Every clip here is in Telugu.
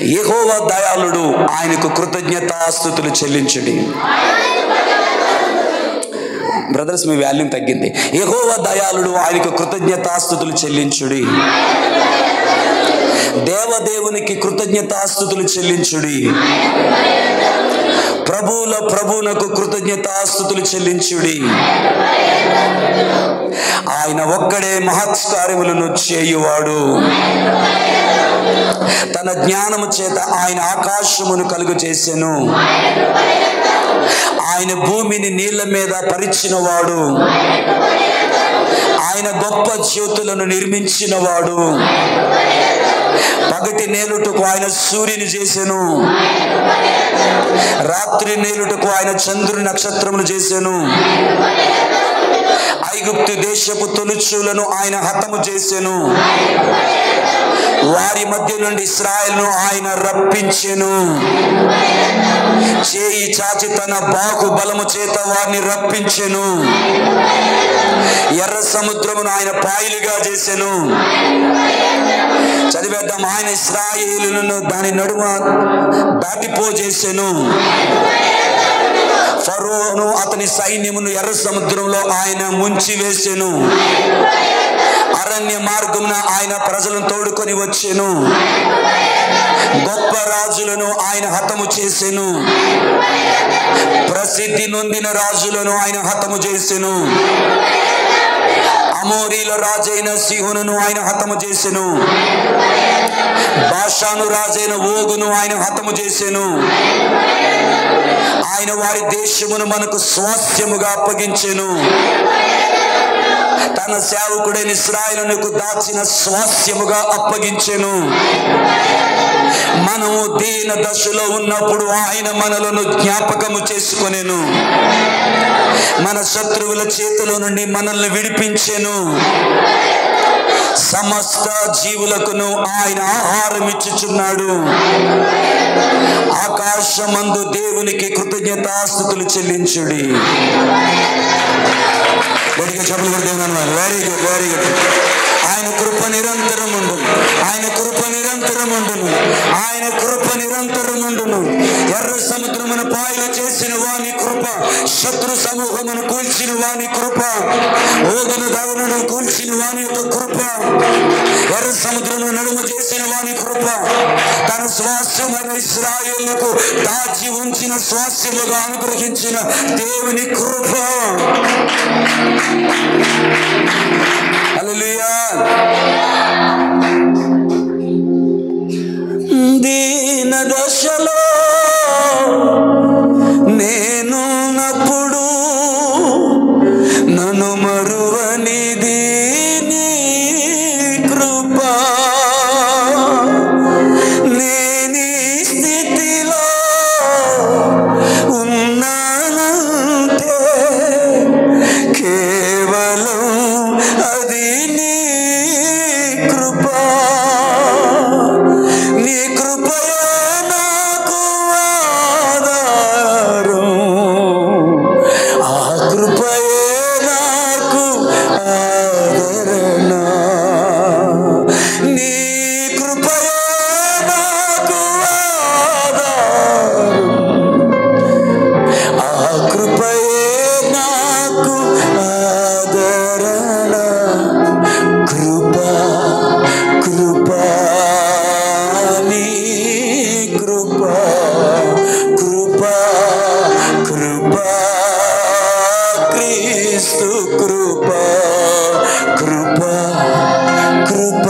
యెహోవా దయాళుడు, ఆయనకు కృతజ్ఞతాస్తుతులు చెల్లించుడి. బ్రదర్స్, మీ వాల్యూమ్ తగ్గింది. యెహోవా దయాళుడు, ఆయనకు కృతజ్ఞతాస్తుతులు చెల్లించుడి. దేవదేవునికి కృతజ్ఞతాస్తుతులు చెల్లించుడి. ప్రభువుల ప్రభువునకు కృతజ్ఞతాస్తుతులు చెల్లించుడి. ఆయన ఒక్కడే మహత్కార్యములను చేయువాడు. తన జ్ఞానము చేత ఆయన ఆకాశమును కలుగు చేసెను. ఆయన భూమిని నీళ్ల మీద పరిచిన వాడు. ఆయన గొప్ప జ్యోతులను నిర్మించిన వాడు. పగటి నేలుటకు ఆయన సూర్యుని చేసెను. రాత్రి నేలుటకు ఆయన చంద్రుని నక్షత్రములు చేసెను. ఐగుప్తు దేశపు తొలుచులను ఆయన హతము చేసెను. వారి మధ్య నుండి ఇశ్రాయేలును ఆయన రప్పించెను. చేయి చాచి తన బాహు బలము చేత వారిని రప్పించెను. ఎర్ర సముద్రమును ఆయన పాయలుగా చేసెను. చదివేద్దాం. ఆయన ఇశ్రాయేలును దాని నడుమ దాటిపోజేసెను. ఫరోను అతని సైన్యమును ఎర్ర సముద్రంలో ఆయన ముంచి వేసెను. అరణ్య మార్గమున ఆయన ప్రజలను తోడుకొని వచ్చెను. గొప్ప రాజులను ఆయన హతము చేసెను. ప్రసిద్ధి నొందిన రాజులను ఆయన హతము చేసెను. అమోరీల రాజైన సిహోనును ఆయన హతము చేసెను. బాషాను రాజైన ఓగును ఆయన హతము చేసెను. ఆయన వారి దేశమును మనకు స్వాస్థ్యముగా అప్పగించెను. తన సేవకుడైన ఇశ్రాయేలునకు దాచిన స్వాస్థ్యముగా అప్పగించెను. మనము దీన దశలో ఉన్నప్పుడు ఆయన మనలను జ్ఞాపకము చేసుకొనెను. మన శత్రువుల చేతిలో నుండి మనల్ని విడిపించెను. సమస్త జీవులకును ఆయన ఆహారం ఇచ్చుచున్నాడు. ఆకాశమందు దేవునికి కృతజ్ఞతాస్తుతులు చెల్లించుడి. Very good, very good. ఆయన కృప నిరంతరం ఉండును. ఆయన కృప నిరంతరం ఉండును. ఆయన కృప నిరంతరం ఉండును. ఎర్ర సముద్రమును పాయలు చేసిన వాని కృప, శత్రు సమూహమును కూల్చిన వాని కృప, ఓగును దగనును కూల్చిన వాని యొక్క కృప, ఎర్ర సముద్రమును నడుమ చేసిన వాని కృప, తన స్వాస్థ్యమైన ఇశ్రాయేలుకు దాచి ఉంచిన స్వాస్థ్యముగా అనుగ్రహించిన దేవుని కృప. హల్లెలూయా. దీన దశలో నేనున్నప్పుడు నన్ను మరువనిది నీ కృప. నేనీ స్థితిలో ఉన్నానంటే కేవలం అది నీ కృప. నీ కృపయే నాకు ఆధారం. ఆ కృపయే నాకు ఆదరణ. నీ కృపయే నాకు ఆధారం. ఆ కృపయే నాకు ఆదరణ. కృప కృప నీ కృప కృప కృప క్రీస్తు కృప కృప కృప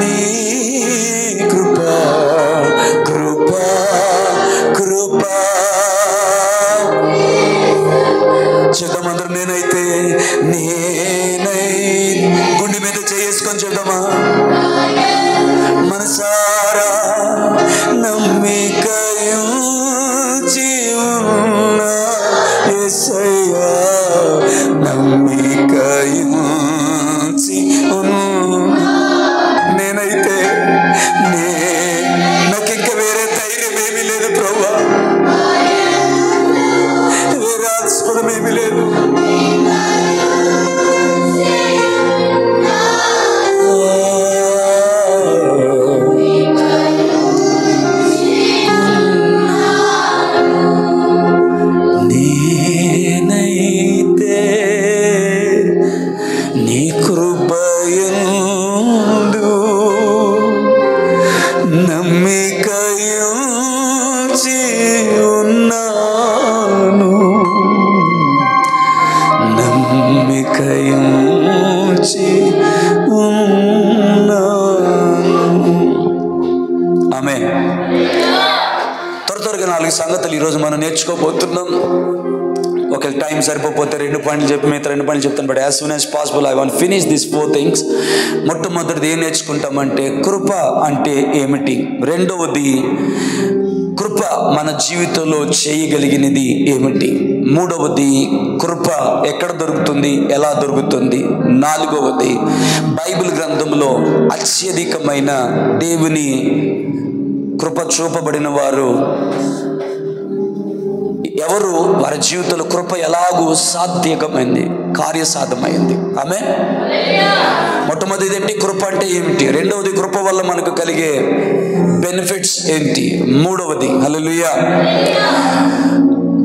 నీ కృప కృప కృప. చెప్తామందరం. నేనైతే గుండె మీద చేసుకొని చెప్తామా? మనసారా తొందరగా 4 సంగతులు ఈరోజు మనం నేర్చుకోబోతున్నాం. ఒక టైం సరిపోతే 2 పాయింట్లు చెప్పి మిగతా 2 పాయింట్లు చెప్తాను. But as soon as possible I want finish this 4 things. మొట్టమొదటిది ఏం నేర్చుకుంటామంటే కృప అంటే ఏమిటి, రెండవది కృప మన జీవితంలో చేయగలిగినది ఏమిటి, మూడవది కృప ఎక్కడ దొరుకుతుంది, ఎలా దొరుకుతుంది, నాలుగవది బైబిల్ గ్రంథంలో అత్యధికమైన దేవుని కృప చూపబడిన వారు ఎవరు, వారి జీవితంలో కృప ఎలాగూ సాధ్యమైంది, కార్యసాధమైంది. ఆమె మొట్టమొదటిది ఏంటి, కృప అంటే ఏమిటి, రెండవది కృప వల్ల మనకు కలిగే బెనిఫిట్స్ ఏంటి, మూడవది హల్లెలూయా.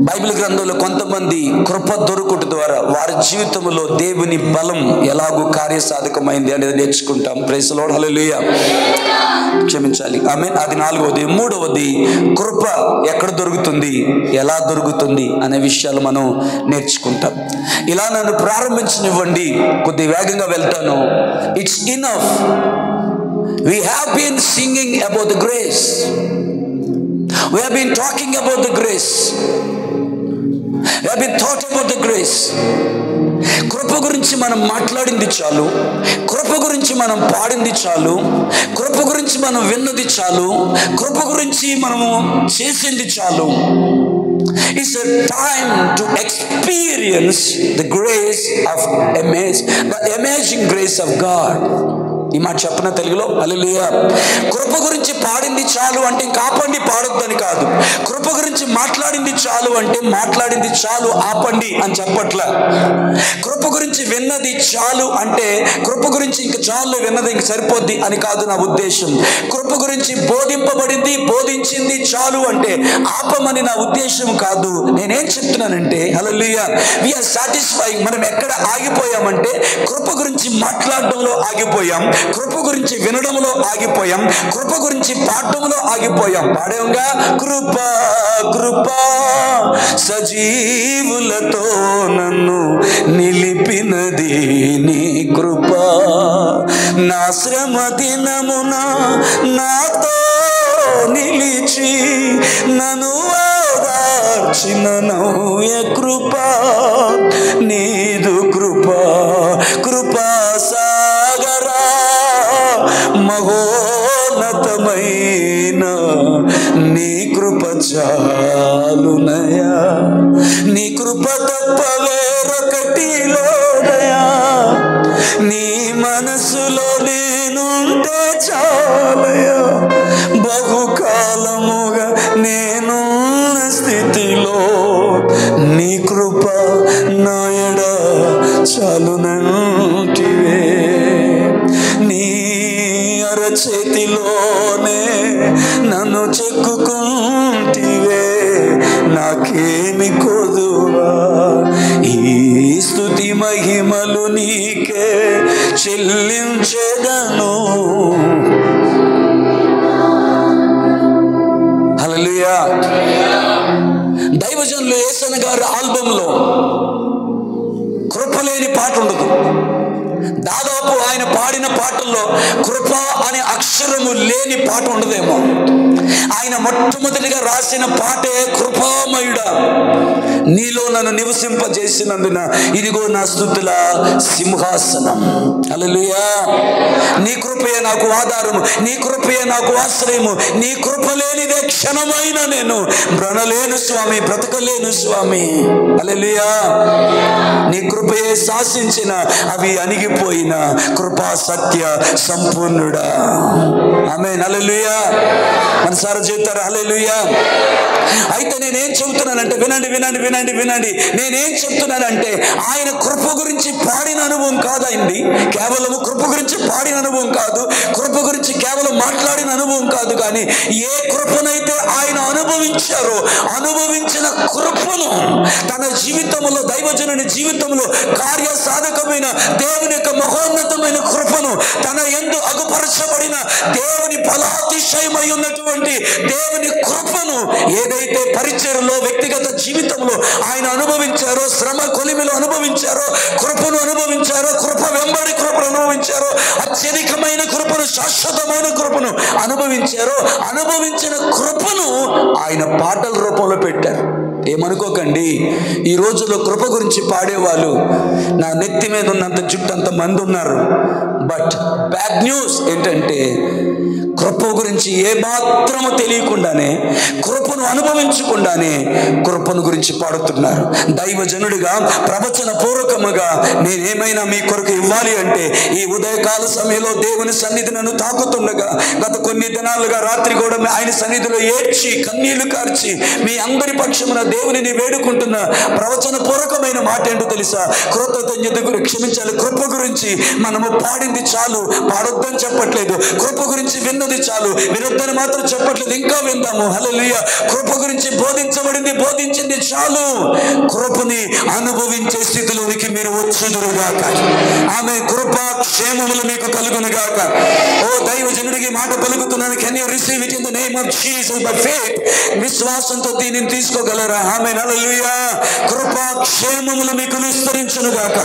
బైబిల్ గ్రంథంలో కొంతమంది కృప దొరుకుట ద్వారా వారి జీవితంలో దేవుని బలం ఎలాగూ కార్యసాధకమైంది అనేది నేర్చుకుంటాం. ప్రైజ్ ది లార్డ్, హల్లెలూయా. క్షమించాలి, ఆమేన్. అది నాలుగవది. మూడవది కృప ఎక్కడ దొరుకుతుంది, ఎలా దొరుకుతుంది అనే విషయాలు మనం నేర్చుకుంటాం. ఇలా నన్ను ప్రారంభించనివ్వండి, కొద్ది వేగంగా వెళ్తాను. It's enough. We have been singing about the grace. We have been talking about the grace. We have been thought about the grace. కృప గురించి మనం మాట్లాడింది చాలు, కృప గురించి మనం పాడింది చాలు, కృప గురించి మనం విన్నది చాలు, కృప గురించి మనము చేసింది చాలు. It's a time to experience the grace of the amazing grace of God. ఈ మాట చెప్పిన తెలుగులో, హల్లెలూయా. కృప గురించి పాడింది చాలు అంటే ఇంకా ఆపండి, పాడొద్దని కాదు. కృప గురించి మాట్లాడింది చాలు అంటే మాట్లాడింది చాలు, ఆపండి అని చెప్పట్లా. కృప గురించి విన్నది చాలు అంటే కృప గురించి ఇంక చాలు, విన్నది ఇంక సరిపోద్ది అని కాదు నా ఉద్దేశం. కృప గురించి బోధింపబడింది, బోధించింది చాలు అంటే ఆపమని నా ఉద్దేశం కాదు. నేనేం చెప్తున్నానంటే హల్లెలూయా, వి ఆర్ సాటిస్ఫై. మనం ఎక్కడ ఆగిపోయామంటే కృప గురించి మాట్లాడడంలో ఆగిపోయాం, కృప గురించి వినడంలో ఆగిపోయాం, కృప గురించి పాడడంలో ఆగిపోయాం. పాడేంగా కృప కృప సజీవులతో నన్ను నిలిపినది నీ కృప, నా శ్రమ దినమున నాతో నిలిచి నన్ను ఓదార్చిన నవ్య కృప, నీదు కృప, కృపా సాగరా మహోన్నతమైన నీ కృప చాలునయా, నీ కృప తప్ప వేరొకటి లోదయా, నీ మనసులో నేనుంటే చాలయా, బహుకాలముగా నేనున్న స్థితిలో నీ కృప నాయడ చాలునంటివే, నీ అరచేతిలోనే నన్ను చెక్కుకుంటివే, నాకేమి కొదువా, ఈ స్తుతి మహిమలు నీకే చెల్లించెదను. హల్లెలూయా. దైవజనులు యేసన్న గారి ఆల్బంలో కృప లేని పాట ఉండదు. దాదాపు ఆయన పాడిన పాటల్లో కృప అనే అక్షరము లేని పాట ఉండదేమో. ఆయన మొట్టమొదటిగా రాసిన పాటే కృపామయుడా నీలో నన్ను నివసింపజేసినందున ఇదిగో నా స్తుతుల సింహాసనం. హల్లెలూయా. నీ కృపయే నాకు ఆధారము, నీ కృపయే నాకు ఆశ్రయము, నీ కృప లేనిదే క్షణమైన నేను బ్రనలేను స్వామి, బ్రతకలేను స్వామి. హల్లెలూయా. నీ కృపయే శాసించిన అవి అణిగిపోయిన కృపా సత్య సంపూర్ణుడా. ఆమేన్. హల్లెలూయా. మనసారా చెప్తారా హల్లెలూయా. అయితే నేనేం చెబుతున్నానంటే వినండి వినండి వినండి వినండి. నేనేం చెప్తున్నానంటే ఆయన కృప గురించి పాడిన అనుభవం కాదండి, కేవలం కృప గురించి పాడిన అనుభవం కాదు, కృప గురించి కేవలం మాట్లాడిన అనుభవం కాదు. కానీ ఏ కృపనైతే ఆయన అనుభవించారో అనుభవించిన కృపను తన జీవితంలో, దైవజనుని జీవితంలో కార్యసాధకమైన దేవుని యొక్క మహోన్నతమైన కృపను, తన యందు అగుపరచబడిన దేవుని ఫలాతిశయమై ఉన్నటువంటి దేవుని కృపను ఏదైతే పరిచర్యలో, వ్యక్తిగత జీవితంలో ఆయన అనుభవించారో, శ్రమ కొలిమిలో అనుభవించారో, కృపను అనుభవించారో, కృప వెంబడి కృపను అనుభవించారో, అత్యధికమైన కృపను శాశ్వతమైన కృపను అనుభవించారో అనుభవించిన కృపను ఆయన పాటల రూపంలో పెట్టారు. ఏమనుకోకండి, ఈ రోజుల్లో కృప గురించి పాడేవాళ్ళు నా నెత్తి మీద ఉన్నంత జుట్టు అంత మంది ఉన్నారు. బట్ బ్యాడ్ న్యూస్ ఏంటంటే కృప గురించి ఏ మాత్రము తెలియకుండానే, కృపను అనుభవించకుండానే కృపను గురించి పాడుతున్నారు. దైవజనుడిగా ప్రవచన పూర్వకముగా నేనేమైనా మీ కొరకు ఇవ్వాలి అంటే ఈ ఉదయకాల సమయంలో దేవుని సన్నిధి నన్ను తాకుతుండగా గత కొన్ని దినాలుగా రాత్రి కూడా ఆయన సన్నిధిలో ఏడ్చి కన్నీళ్లు కార్చి మీ అందరి పక్షమున దేవునిని వేడుకుంటున్న ప్రవచన పూర్వకమైన మాట ఏంటో తెలుసా? కృతజ్ఞత క్షమించాలి. కృప గురించి మనము పాడింది చాలు, పాడొద్దని చెప్పట్లేదు. కృప గురించి విన్నది చాలు, వినొద్దని మాత్రం చెప్పట్లేదు. ఇంకా విందాము. హల్లెలూయా. కృప గురించి బోధించబడింది, బోధించింది చాలు. కృపని అనుభవించే స్థితిలోనికి మీరు వచ్చుదురుగాక. ఆమె కృప క్షేమములు మీకు కలుగునుగాక. ఓ దైవజనుడికి మాట పలుకుతున్నాను. Can you receive it in the name of Jesus by faith? విశ్వాసంతో దీనిని తీసుకోగలరా? ఆమేన్. హల్లెలూయా. కృప క్షేమములు మీకు విస్తరించునుగాక.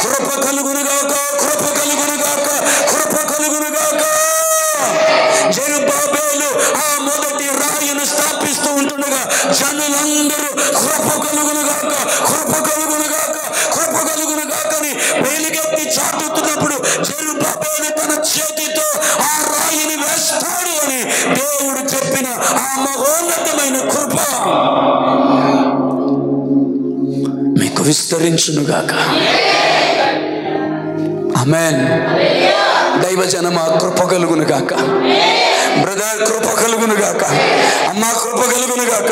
కృప కలుగునుగాక, కృప కలుగునుగాక, కృప కలుగునుగాక. జెరుబ్బాబెలు ఆ మొదటి రాయిని స్థాపిస్తూ ఉంటుండగా జనులందరూ కృప కలుగునుగాక, కృప కలుగునుగాక, కృప కలుగునుగాక అని వేలిగెత్తి చాటుతున్నప్పుడు జెరుబ్బాబెలు తన చేతితో ఆ రాయిని వేస్తాడు అని దేవుడు చెప్పిన ఆ మహోన్నతమైన కృప మీకు విస్తరించునుగాక. ఆమేన్. దైవజనమా కృప కలుగునుగాక. బ్రదర్ కృప కలుగునుగాక. అమ్మ కృప కలుగునుగాక.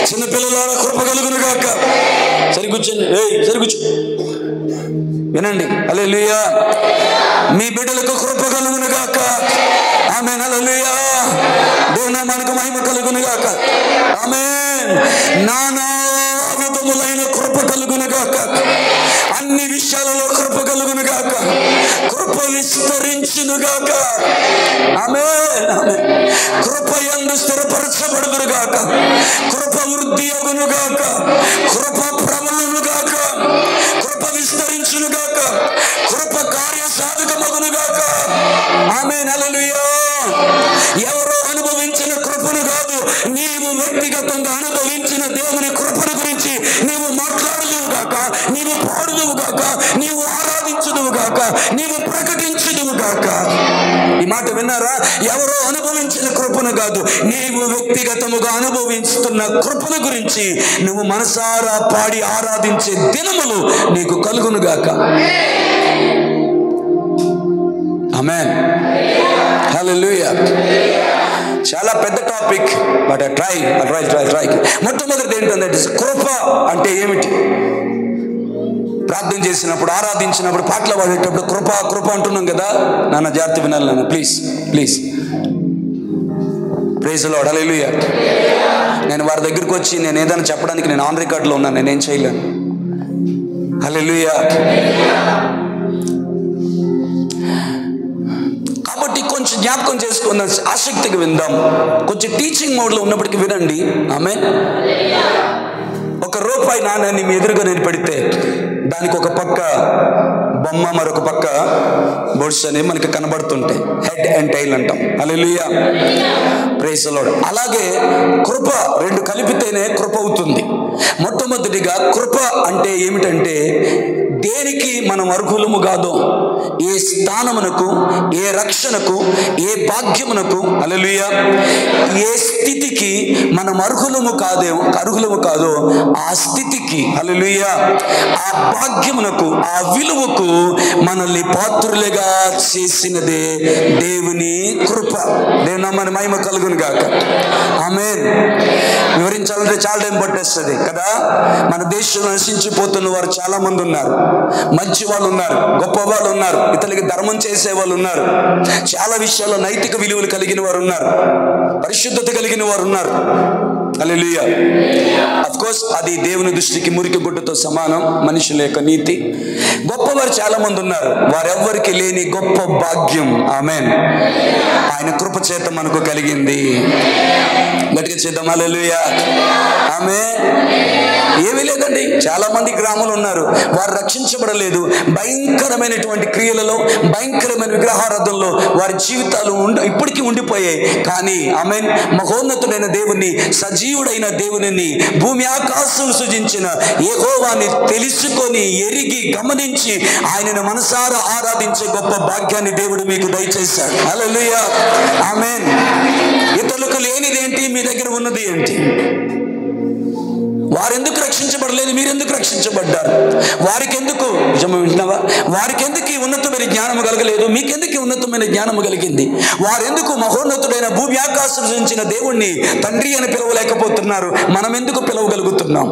చిన్నపిల్లల కృప కలుగునుగాక. సరి కూర్చోండి, సరి కూర్చో, వినండి. హల్లెలూయా. మీ బిడ్డలకు కృప కలుగునుగాక. ఆమేన్. హల్లెలూయా. దేవుని నామానికి మహిమ కలుగునుగాక. ఆమేన్. నానా విధములైన కృప కలుగునుగాక. అన్ని విషయాలలో కృప కలుగునుగాక. కృప విస్తరించునుగాక. ఆమేన్. ఆమేన్. కృప యందు స్థిరపరచబడుదురుగాక. కృప వృద్ధి అగునుగాక. కృప ప్రబలునుగాక. కృప విస్తరించునుగాక. కృప కార్య సాధకమగునుగాక. ఆమేన్. హల్లెలూయా. ఎవరో అనుభవించిన కృపను కాదు, నీవు వ్యక్తిగతంగా అనుభవించిన దేవుని కృపను గురించి నీవు మాట్లాడుదువుగాక, నీవు పాడుదువుగాక, నీవు ఆరాధించుదువుగాక, నీవు ప్రకటించుదువుగాక. ఈ మాట విన్నారా? ఎవరో అనుభవించిన కృపను కాదు, నీవు వ్యక్తిగతముగా అనుభవిస్తున్న కృపను గురించి నువ్వు మనసారా పాడి ఆరాధించే దినములు నీకు కలుగునుగాక. ఆమేన్. హల్లెలూయా. చాలా పెద్ద టాపిక్, బట్ ట్రై. మొట్టమొదటి ఏంటంటే కృప అంటే ఏమిటి? ప్రార్థన చేసినప్పుడు, ఆరాధించినప్పుడు, పాటలు పాడేటప్పుడు కృప కృప అంటున్నాం కదా. నాన్న జాగ్రత్త వినాలి నాన్న, please. Praise the Lord. Hallelujah. నేను వారి దగ్గరికి వచ్చి నేను ఏదైనా చెప్పడానికి నేను ఆన్ రికార్డ్లో ఉన్నాను, నేనేం చేయలేను. హల్లెలూయా. కాబట్టి కొంచెం జ్ఞాపకం చేసుకుందాం, ఆసక్తిగా విందాం. కొంచెం టీచింగ్ మోడ్లో ఉన్నప్పటికీ వినండి. ఆమేన్. ఒక రూపాయి నాణ్యాన్ని మీ ఎదురుగా నేను పెడితే దానికి ఒక పక్క బొమ్మ, మరొక పక్క బొడ్స్ అనేవి మనకి కనబడుతుంటాయి. హెడ్ అండ్ టైల్ అంటాం. హల్లెలూయా. Praise the Lord. అలాగే కృప రెండు కలిపితేనే కృప అవుతుంది. మొట్టమొదటిగా కృప అంటే ఏమిటంటే దేనికి మనం అర్హులము కాదో, ఏ స్థానమునకు, ఏ రక్షణకు, ఏ భాగ్యమునకు, హల్లెలూయా, ఏ స్థితికి మనం అర్హులము కాదో ఆ స్థితికి, హల్లెలూయా, ఆ భాగ్యమునకు, ఆ విలువకు మనల్ని పాత్రులుగా చేసినదే దేవుని కృప. దేవుని నామానికి మహిమ కలుగును గాక. ఆమేన్. వివరించాలంటే చాలా టైం పట్టేస్తుంది కదా. మన దేశంలో నశించిపోతున్న వారు చాలా మంది ఉన్నారు. మంచి వాళ్ళు ఉన్నారు, గొప్ప వాళ్ళు ఉన్నారు, ఇతరులకి ధర్మం చేసే వాళ్ళు ఉన్నారు, చాలా విషయాల్లో నైతిక విలువలు కలిగిన వారు ఉన్నారు, పరిశుద్ధత కలిగిన వారు ఉన్నారు. హల్లెలూయా. ఆఫ్ కోర్స్ అది దేవుని దృష్టికి మురికి గుడ్డతో సమానం, మనుషుల యొక్క నీతి. గొప్పవారు చాలా మంది ఉన్నారు, వారెవ్వరికి లేని గొప్ప భాగ్యం. ఆమేన్. ఆయన కృప చేత మనకు కలిగింది. గట్టిగా చేద్దాం హల్లెలూయా. ఆమేన్. ఏమీ లేదండి, చాలా మంది గ్రామాలు ఉన్నారు, వారు రక్షించబడలేదు. భయంకరమైనటువంటి క్రియలలో, భయంకరమైన విగ్రహారాధనలో వారి జీవితాలు ఇప్పటికీ ఉండిపోయాయి. కానీ ఆమేన్, మహోన్నతుడైన దేవుని, సజీవుడైన దేవుని, భూమి ఆకాశం సృజించిన యెహోవాని తెలుసుకొని, ఎరిగి, గమనించి ఆయనను మనసారా ఆరాధించే గొప్ప భాగ్యాన్ని దేవుడు మీకు దయచేశాడు. హల్లెలూయా. ఆమేన్. ఇతరులకు లేనిదేంటి, మీ దగ్గర ఉన్నది ఏంటి? వారెందుకు రక్షించబడలేదు, మీరెందుకు రక్షించబడ్డారు? వారికెందుకు వింటున్నావా? వారికెందుకు ఈ ఉన్నతమైన జ్ఞానము కలగలేదు, మీకెందుకు ఉన్నతమైన జ్ఞానము కలిగింది? వారెందుకు మహోన్నతుడైన భూమి ఆకాశం సృజించిన దేవుణ్ణి తండ్రి అని పిలవలేకపోతున్నారు? మనం ఎందుకు పిలవగలుగుతున్నాం?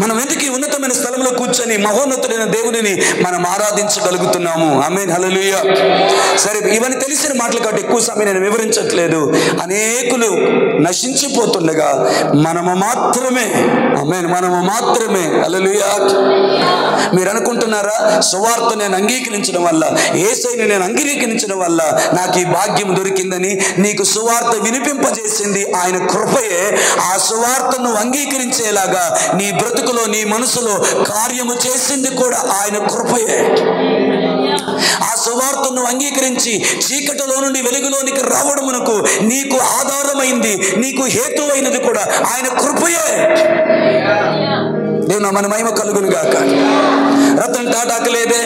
మనం ఎందుకు ఈ ఉన్నతమైన స్థలంలో కూర్చొని మహోన్నతుడైన దేవుడిని మనం ఆరాధించగలుగుతున్నాము? ఆమేన్. హల్లెలూయా. సరే, ఇవన్నీ తెలిసిన మాటలు కాబట్టి ఎక్కువ సమయం నేను వివరించట్లేదు. అనేకులు నశించిపోతుండగా మనము మాత్రమే, ఆమేన్, మనము మాత్రమే. హల్లెలూయా. మీరు అనుకుంటున్నారా, సువార్త నేను అంగీకరించడం వల్ల, యేసయ్యని నేను అంగీకరించడం వల్ల నాకు ఈ భాగ్యం దొరికిందని? నీకు సువార్త వినిపింపజేసింది ఆయన కృపయే. ఆ సువార్తను అంగీకరించేలాగా నీ బ్రతుకులో, నీ మనసులో కార్యము చేసింది కూడా ఆయన కృపయే. ఆ సువార్తను అంగీకరించి చీకటిలో నుండి వెలుగులోనికి రావడమునకు నీకు ఆధారమైంది, నీకు హేతువైనది కూడా ఆయన కృపయే. దేవుని మన మహిమ కలుగును గాక. రతన్ టాటాకు లేదే,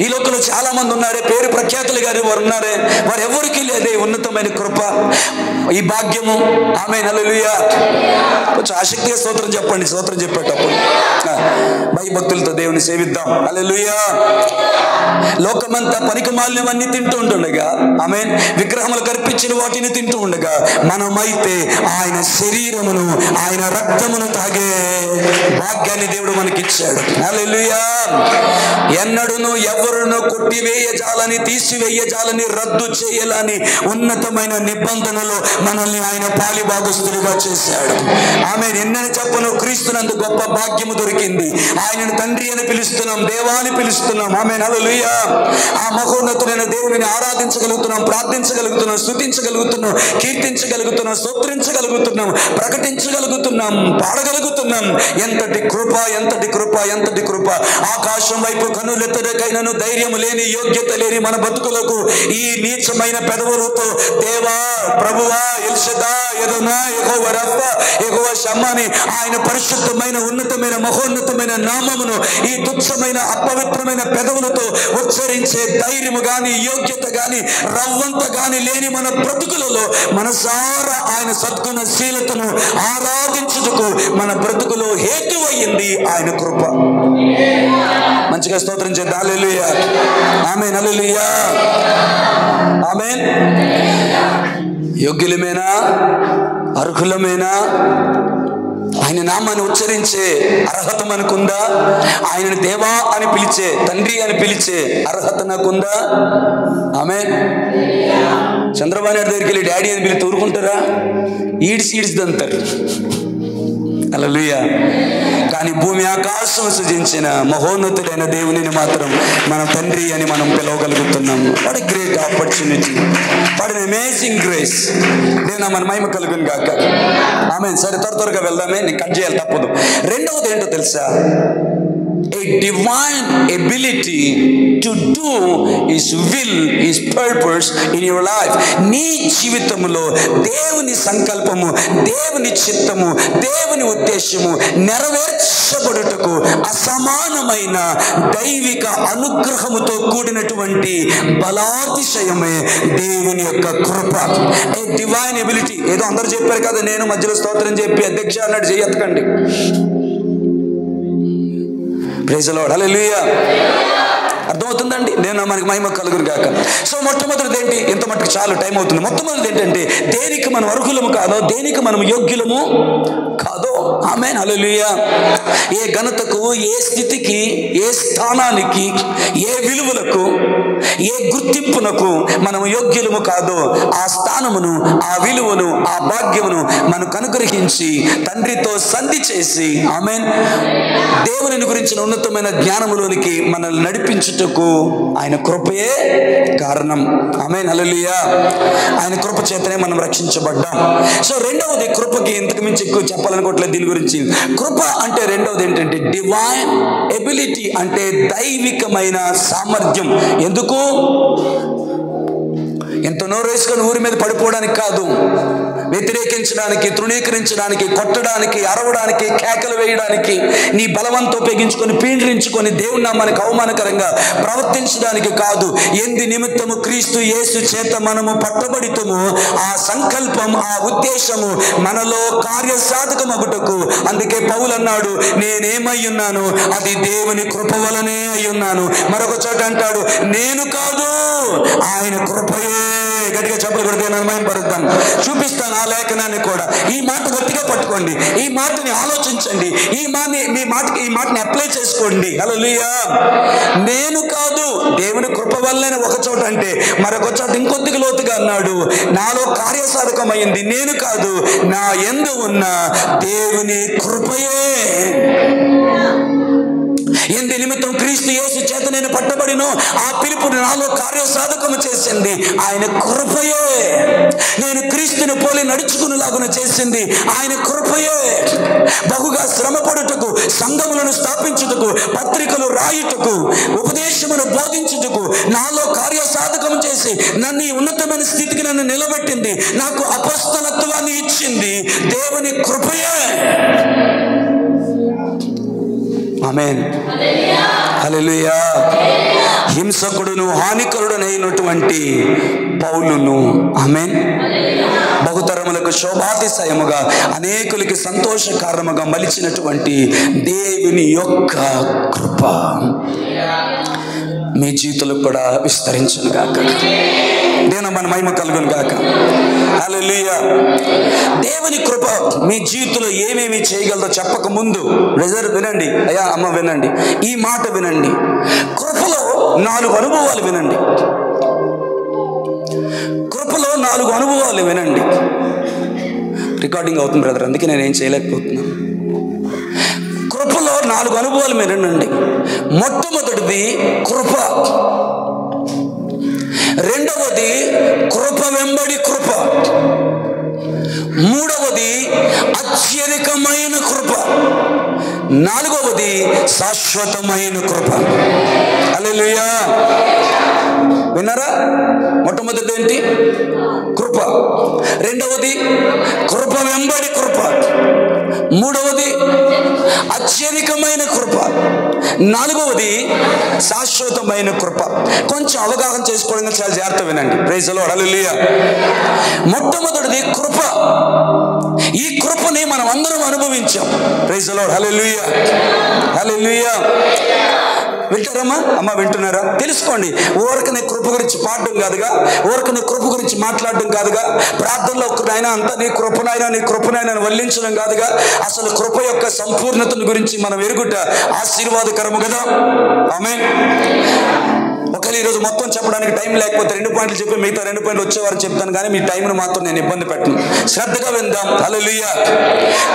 ఈ లోకంలో చాలా మంది ఉన్నారే, పేరు ప్రఖ్యాతులు గారు వారు ఉన్నారే, వారు ఎవరికి లేదే ఉన్నతమైన కృప, ఈ భాగ్యము. ఆమేన్. హల్లెలూయా. కొంచెం ఆసక్తిగా స్తోత్రం చెప్పండి, స్తోత్రం చెప్పేటప్పుడు భయభక్తులతో దేవుని సేవిద్దాం. హల్లెలూయా. లోకమంతా పనికిమాలినవన్నీ తింటూ ఉంటుండగా, ఆమేన్, విగ్రహములు కర్పించిన వాటిని తింటూ ఉండగా, మనమైతే ఆయన శరీరమును, ఆయన రక్తమును తాగే భాగ్యాన్ని దేవుడు మనకిచ్చాడు. హల్లెలూయా. ఎన్నడూను ఎవరును కొట్టివేయజాలని, తీసివేయజాలని, రద్దు చేయాలని ఉన్నతమైన నిబంధనలో మనల్ని ఆయన పాలిభాగస్తులుగా చేశాడు. ఆమె ఎన్నని చెప్పను, క్రీస్తునందు గొప్ప భాగ్యము దొరికింది. ఆయనను తండ్రి అని పిలుస్తున్నాం, దేవా అని పిలుస్తున్నాం. ఆమేన్. హల్లెలూయా. ఆ మహోన్నతుడైన దేవుని ఆరాధించగలుగుతున్నాం, ప్రార్థించగలుగుతున్నాం, స్తుతించగలుగుతున్నాం, కీర్తించగలుగుతున్నాం, స్తోత్రించగలుగుతున్నాం, ప్రకటించగలుగుతున్నాం, పాడగలుగుతున్నాం. ఎంతటి కృప, ఎంతటి కృప, ఎంతటి కృప. ఆకాశం వైపు కనులెత్తడకైనను ధైర్యం లేని, యోగ్యత లేని మన బతుకులకు ఈ నీచమైన పెదవులతో దేవా, ప్రభువా, ఎల్షదా, యెహోవా, యెహోవా రఫా, యెహోవా షమ్మాని ఆయన పరిశుద్ధమైన, ఉన్నతమైన, మహోన్నతమైన నామమును ఈ తుచ్చమైన, అపవిత్రమైన పెదవులతో ఉచ్చరించే ధైర్యము గాని, యోగ్యత గాని, రవ్వంత గాని లేని మన బ్రతుకులలో మనసారా ఆయన సద్గుణశీలతను ఆరాధించుటకు మన బ్రతుకులో హేతువయ్యింది ఆయన కృప. మంచిగా స్తోత్రం చేద్దాం. హల్లెలూయా. ఆమేన్. హల్లెలూయా. ఆమేన్. యోగ్యులమేనా, అర్హులమేనా? ఆయన నామాన్ని ఉచ్చరించే అర్హత మనకుందా? ఆయనను దేవా అని పిలిచే, తండ్రి అని పిలిచే అర్హత నాకుందా? ఆమేన్. చంద్రబాబు నాయుడు దగ్గరికి వెళ్ళి డాడీ అని పిలిచి ఊరుకుంటారా? ఈడ్స్ దంతారు. హల్లెలూయా. కానీ భూమి ఆకాశం సృజించిన మహోన్నతుడైన దేవునిని మాత్రం మన తండ్రి అని మనం పిలవగలుగుతున్నాం. What a great opportunity, what an amazing grace. దేవుని మన మహిమ కలుగును గాక. ఆమేన్. సరే, త్వరగా వెళ్దామే, నేను కట్ చేయాలి, తప్పదు. రెండవది ఏంటో తెలుసా? A divine ability to do His will, His purpose in your life. నీ జీవితంలో దేవుని సంకల్పము, దేవుని చిత్తము, దేవుని ఉద్దేశము నెరవేర్చబడుటకు అసమానమైన దైవిక అనుగ్రహముతో కూడినటువంటి బలాతిశయమే దేవుని యొక్క కృప. ఏ డివైన్ ఎబిలిటీ. ఏదో అందరూ చెప్పారు కదా, నేను మధ్యలో స్తోత్రం చెప్పి అధ్యక్ష అన్నట్టు చేయొద్దండి. Praise the Lord. హల్లెలూయా. అర్థమవుతుందండి? నేను మనకి మహిమ కలుగును గాక. సో మొట్టమొదటిది ఏంటి? ఇంత మట్టుకు చాలు, టైం అవుతుంది. మొట్టమొదటిది ఏంటంటే దేనికి మనం అర్హులము కాదో, దేనికి మనం యోగ్యులము కాదో. ఆమేన్, హల్లెలూయా. ఏ ఘనతకు, ఏ స్థితికి, ఏ స్థానానికి, ఏ విలువలకు, ఏ గుర్తింపునకు మనం యోగ్యులము కాదో ఆ స్థానమును, ఆ విలువను, ఆ భాగ్యమును మనకు అనుగ్రహించి తండ్రితో సంధి చేసి ఆమేన్ దేవుని గురించిన ఉన్నతమైన జ్ఞానములోనికి మనల్ని నడిపించుటకు ఆయన కృపయే కారణం. ఆమేన్, హల్లెలూయా. ఆయన కృప చేతనే మనం రక్షించబడ్డాం. సో రెండవది, కృపకి ఇంతకు మించి ఎక్కువ చెప్పాలనుకోవట్లేదు దీని గురించి. కృప అంటే రెండవది ఏంటంటే డివైన్ ఎబిలిటీ, అంటే దైవికమైన సామర్థ్యం. ఎందుకు? ఎంత నోరేసుకొని ఊరి మీద పడిపోవడానికి కాదు, వ్యతిరేకించడానికి, తృణీకరించడానికి, కొట్టడానికి, అరవడానికి, కేకలు వేయడానికి, నీ బలవంతో ఉపయోగించుకొని పీండ్రించుకొని దేవుని నామానికి అవమానకరంగా ప్రవర్తించడానికి కాదు. ఎందు నిమిత్తము క్రీస్తు యేసు చేత మనము పట్టబడితము ఆ సంకల్పం, ఆ ఉద్దేశము మనలో కార్యసాధకమగుటకు. అందుకే పౌలు అన్నాడు, నేనేమై ఉన్నాను అది దేవుని కృప వలనే అయి ఉన్నాను. మరొక చోట అంటాడు, నేను కాదు ఆయన కృపయే. గట్టిగా చెప్పలు కొడితే నేను పడుతాను, చూపిస్తాను ఆ లేఖనాన్ని కూడా. ఈ మాట గట్టిగా పట్టుకోండి, ఈ మాటని ఆలోచించండి, ఈ మాటని అప్లై చేసుకోండి. హల్లెలూయా. నేను కాదు దేవుని కృప వల్లనే ఒక చోట అంటే, మరొక చోట ఇంకొద్దిగా లోతుగా అన్నాడు, నాలో కార్యసాధకమైంది నేను కాదు, నా యందు ఉన్న దేవుని కృపయే. ఎందు నిమిత్తం క్రీస్తు యేసు చేత నేను పట్టబడినో ఆ పిలుపుని నాలో కార్యసాధకము చేసింది ఆయన కృపయే. నేను క్రీస్తుని పోలి నడుచుకునేలాగున చేసింది ఆయన కృపయే. బహుగా శ్రమపడుటకు, సంఘములను స్థాపించుటకు, పత్రికలు రాయుటకు, ఉపదేశమును బోధించుటకు నాలో కార్యసాధకం చేసి నన్ను ఈ ఉన్నతమైన స్థితికి నన్ను నిలబెట్టింది, నాకు అపొస్తలత్వాన్ని ఇచ్చింది దేవుని కృపయే. ఆమేన్, హల్లెలూయా. హింసకుడును హానికరుడనైనటువంటి పౌలును ఆమేన్ బహుతరములకు శోభాతిశయముగా అనేకులకి సంతోషకారణముగా మలిచినటువంటి దేవుని యొక్క కృప మీ జీవితంలో కూడా విస్తరించును గాక. దేవుని మన మహిమ కలుగును గాక. హల్లెలూయా. దేవుని కృప మీ జీవితంలో ఏమేమి చేయగలదో చెప్పక ముందు వినండి అయ్యా, అమ్మ వినండి, ఈ మాట వినండి. కృపలో 4 అనుభవాలు వినండి. కృపలో 4 అనుభవాలు వినండి. రికార్డింగ్ అవుతుంది బ్రదర్, అందుకే నేను ఏం చేయలేకపోతున్నాను. కృపలో 4 అనుభవాలు వినండి. మొట్టమొదటిది కృప, రెండవది కృప వెంబడి కృప, మూడవది అత్యధికమైన కృప, నాలుగవది శాశ్వతమైన కృప. హల్లెలూయా. విన్నారా? మొట్టమొదటిది ఏంటి? కృప. రెండవది కృప వెంబడి కృప, మూడవది అత్యధికమైన కృప, నాలుగవది శాశ్వతమైన కృప. కొంచెం అవగాహన చేసుకోవడానికి చాలా జాగ్రత్త వినండి. Praise the Lord. హల్లెలూయా. మొట్టమొదటిది కృప. ఈ కృపని మనం అందరం అనుభవించాం. Praise the Lord. Hallelujah, hallelujah. వింటారమ్మా? అమ్మ వింటున్నారా? తెలుసుకోండి. ఊరకనే కృప గురించి పాడడం కాదుగా, ఊరకనే కృప గురించి మాట్లాడడం కాదుగా, ప్రార్థనలో నాయన అంతా నీ కృపనైనా నీ కృపనైనా వల్లించడం కాదుగా. అసలు కృప యొక్క సంపూర్ణతను గురించి మనం ఎరుగుట ఆశీర్వాదకరము కదా. ఆమేన్. ఒకవేళ ఈరోజు మొత్తం చెప్పడానికి టైం లేకపోతే 2 పాయింట్లు చెప్పి మిగతా 2 పాయింట్లు వచ్చేవారు చెప్తాను, కానీ మీ టైంను మాత్రం నేను ఇబ్బంది పెట్టను. శ్రద్ధగా విందాం. హల్లెలూయా.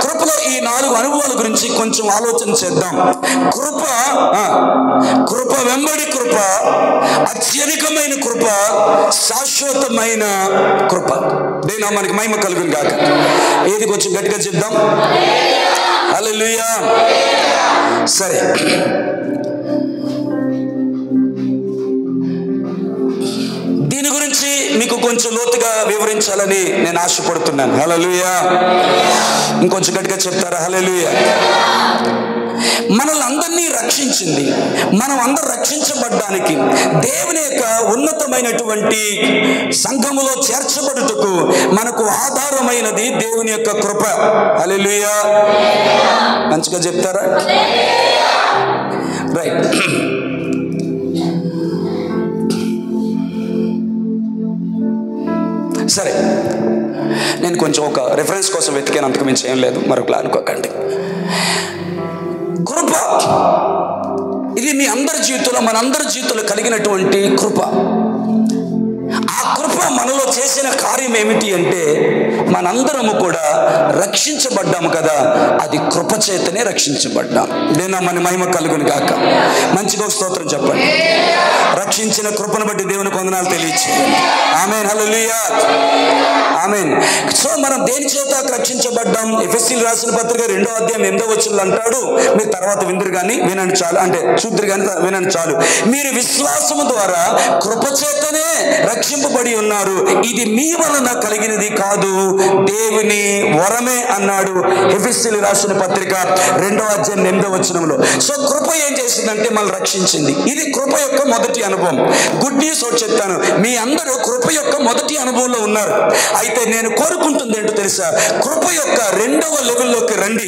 కృపలో ఈ 4 అనుభవాల గురించి కొంచెం ఆలోచన చేద్దాం. కృప వెంబడి కృప, అత్యధికమైన కృప, శాశ్వతమైన కృప. దేనా మనకి మహిమ కలుగును గాక. ఏది కొంచెం గట్టిగా చెప్దాం. హల్లెలూయా. సరే, దీని గురించి మీకు కొంచెం లోతుగా వివరించాలని నేను ఆశపడుతున్నాను. హల్లెలూయా. ఇంకొంచెం గట్టిగా చెప్తారా? హల్లెలూయా. మనల్ని అందరినీ రక్షించింది, మనం అందరూ రక్షించబడ్డానికి, దేవుని యొక్క ఉన్నతమైనటువంటి సంఘములో చేర్చబడుటకు మనకు ఆధారమైనది దేవుని యొక్క కృప. హల్లెలూయా. మంచిగా చెప్తారా? రైట్. సరే, నేను కొంచెం ఒక రెఫరెన్స్ కోసం వెతికాను, అంతకు మించి ఏం లేదు, మరొకలా అనుకోకండి. కృప ఇది మీ అందరి జీవితంలో, మనందరి జీవితంలో కలిగినటువంటి కృప. ఆ కృప మనలో చేసిన కార్యం ఏమిటి అంటే, మనందరము కూడా రక్షించబడ్డాము కదా, అది కృప చేతనే రక్షించబడ్డాం. దేనా మన మహిమ కలుగును గాక. మంచిగా స్తోత్రం చెప్పండి. రక్షించిన కృపను బట్టి దేవునికి వందనాలు తెలియచేయండి. ఆమేన్, హల్లెలూయా, ఆమేన్. సో మనం దేని చేత రక్షించబడ్డాం? ఎఫెసీయులకు రాసిన పత్రిక 2వ అధ్యాయం 8వ వచనంలో అంటాడు, మీరు తర్వాత విందురు కానీ వినండి చాలు, అంటే చూద్దరు కానీ వినండి చాలు, మీరు విశ్వాసము ద్వారా కృప చేతనే రక్షింపబడి ఉన్నారు, ఇది మీ వలన కలిగినది కాదు, దేవుని వరమే అన్నాడు ఎఫెసీయులకు రాసిన పత్రిక 2వ అధ్యాయం 8వ వచనంలో. సో కృప ఏం చేసిందంటే మనల్ని రక్షించింది. ఇది కృప యొక్క మొదటి అనుభవం. గుడ్ న్యూస్ ఒకటి చెప్తాను, మీ అందరూ కృప యొక్క మొదటి అనుభవంలో ఉన్నారు. అయితే నేను కోరుకుంటుంది ఏంటో తెలుసా? కృప యొక్క 2వ లెవెల్లోకి రండి,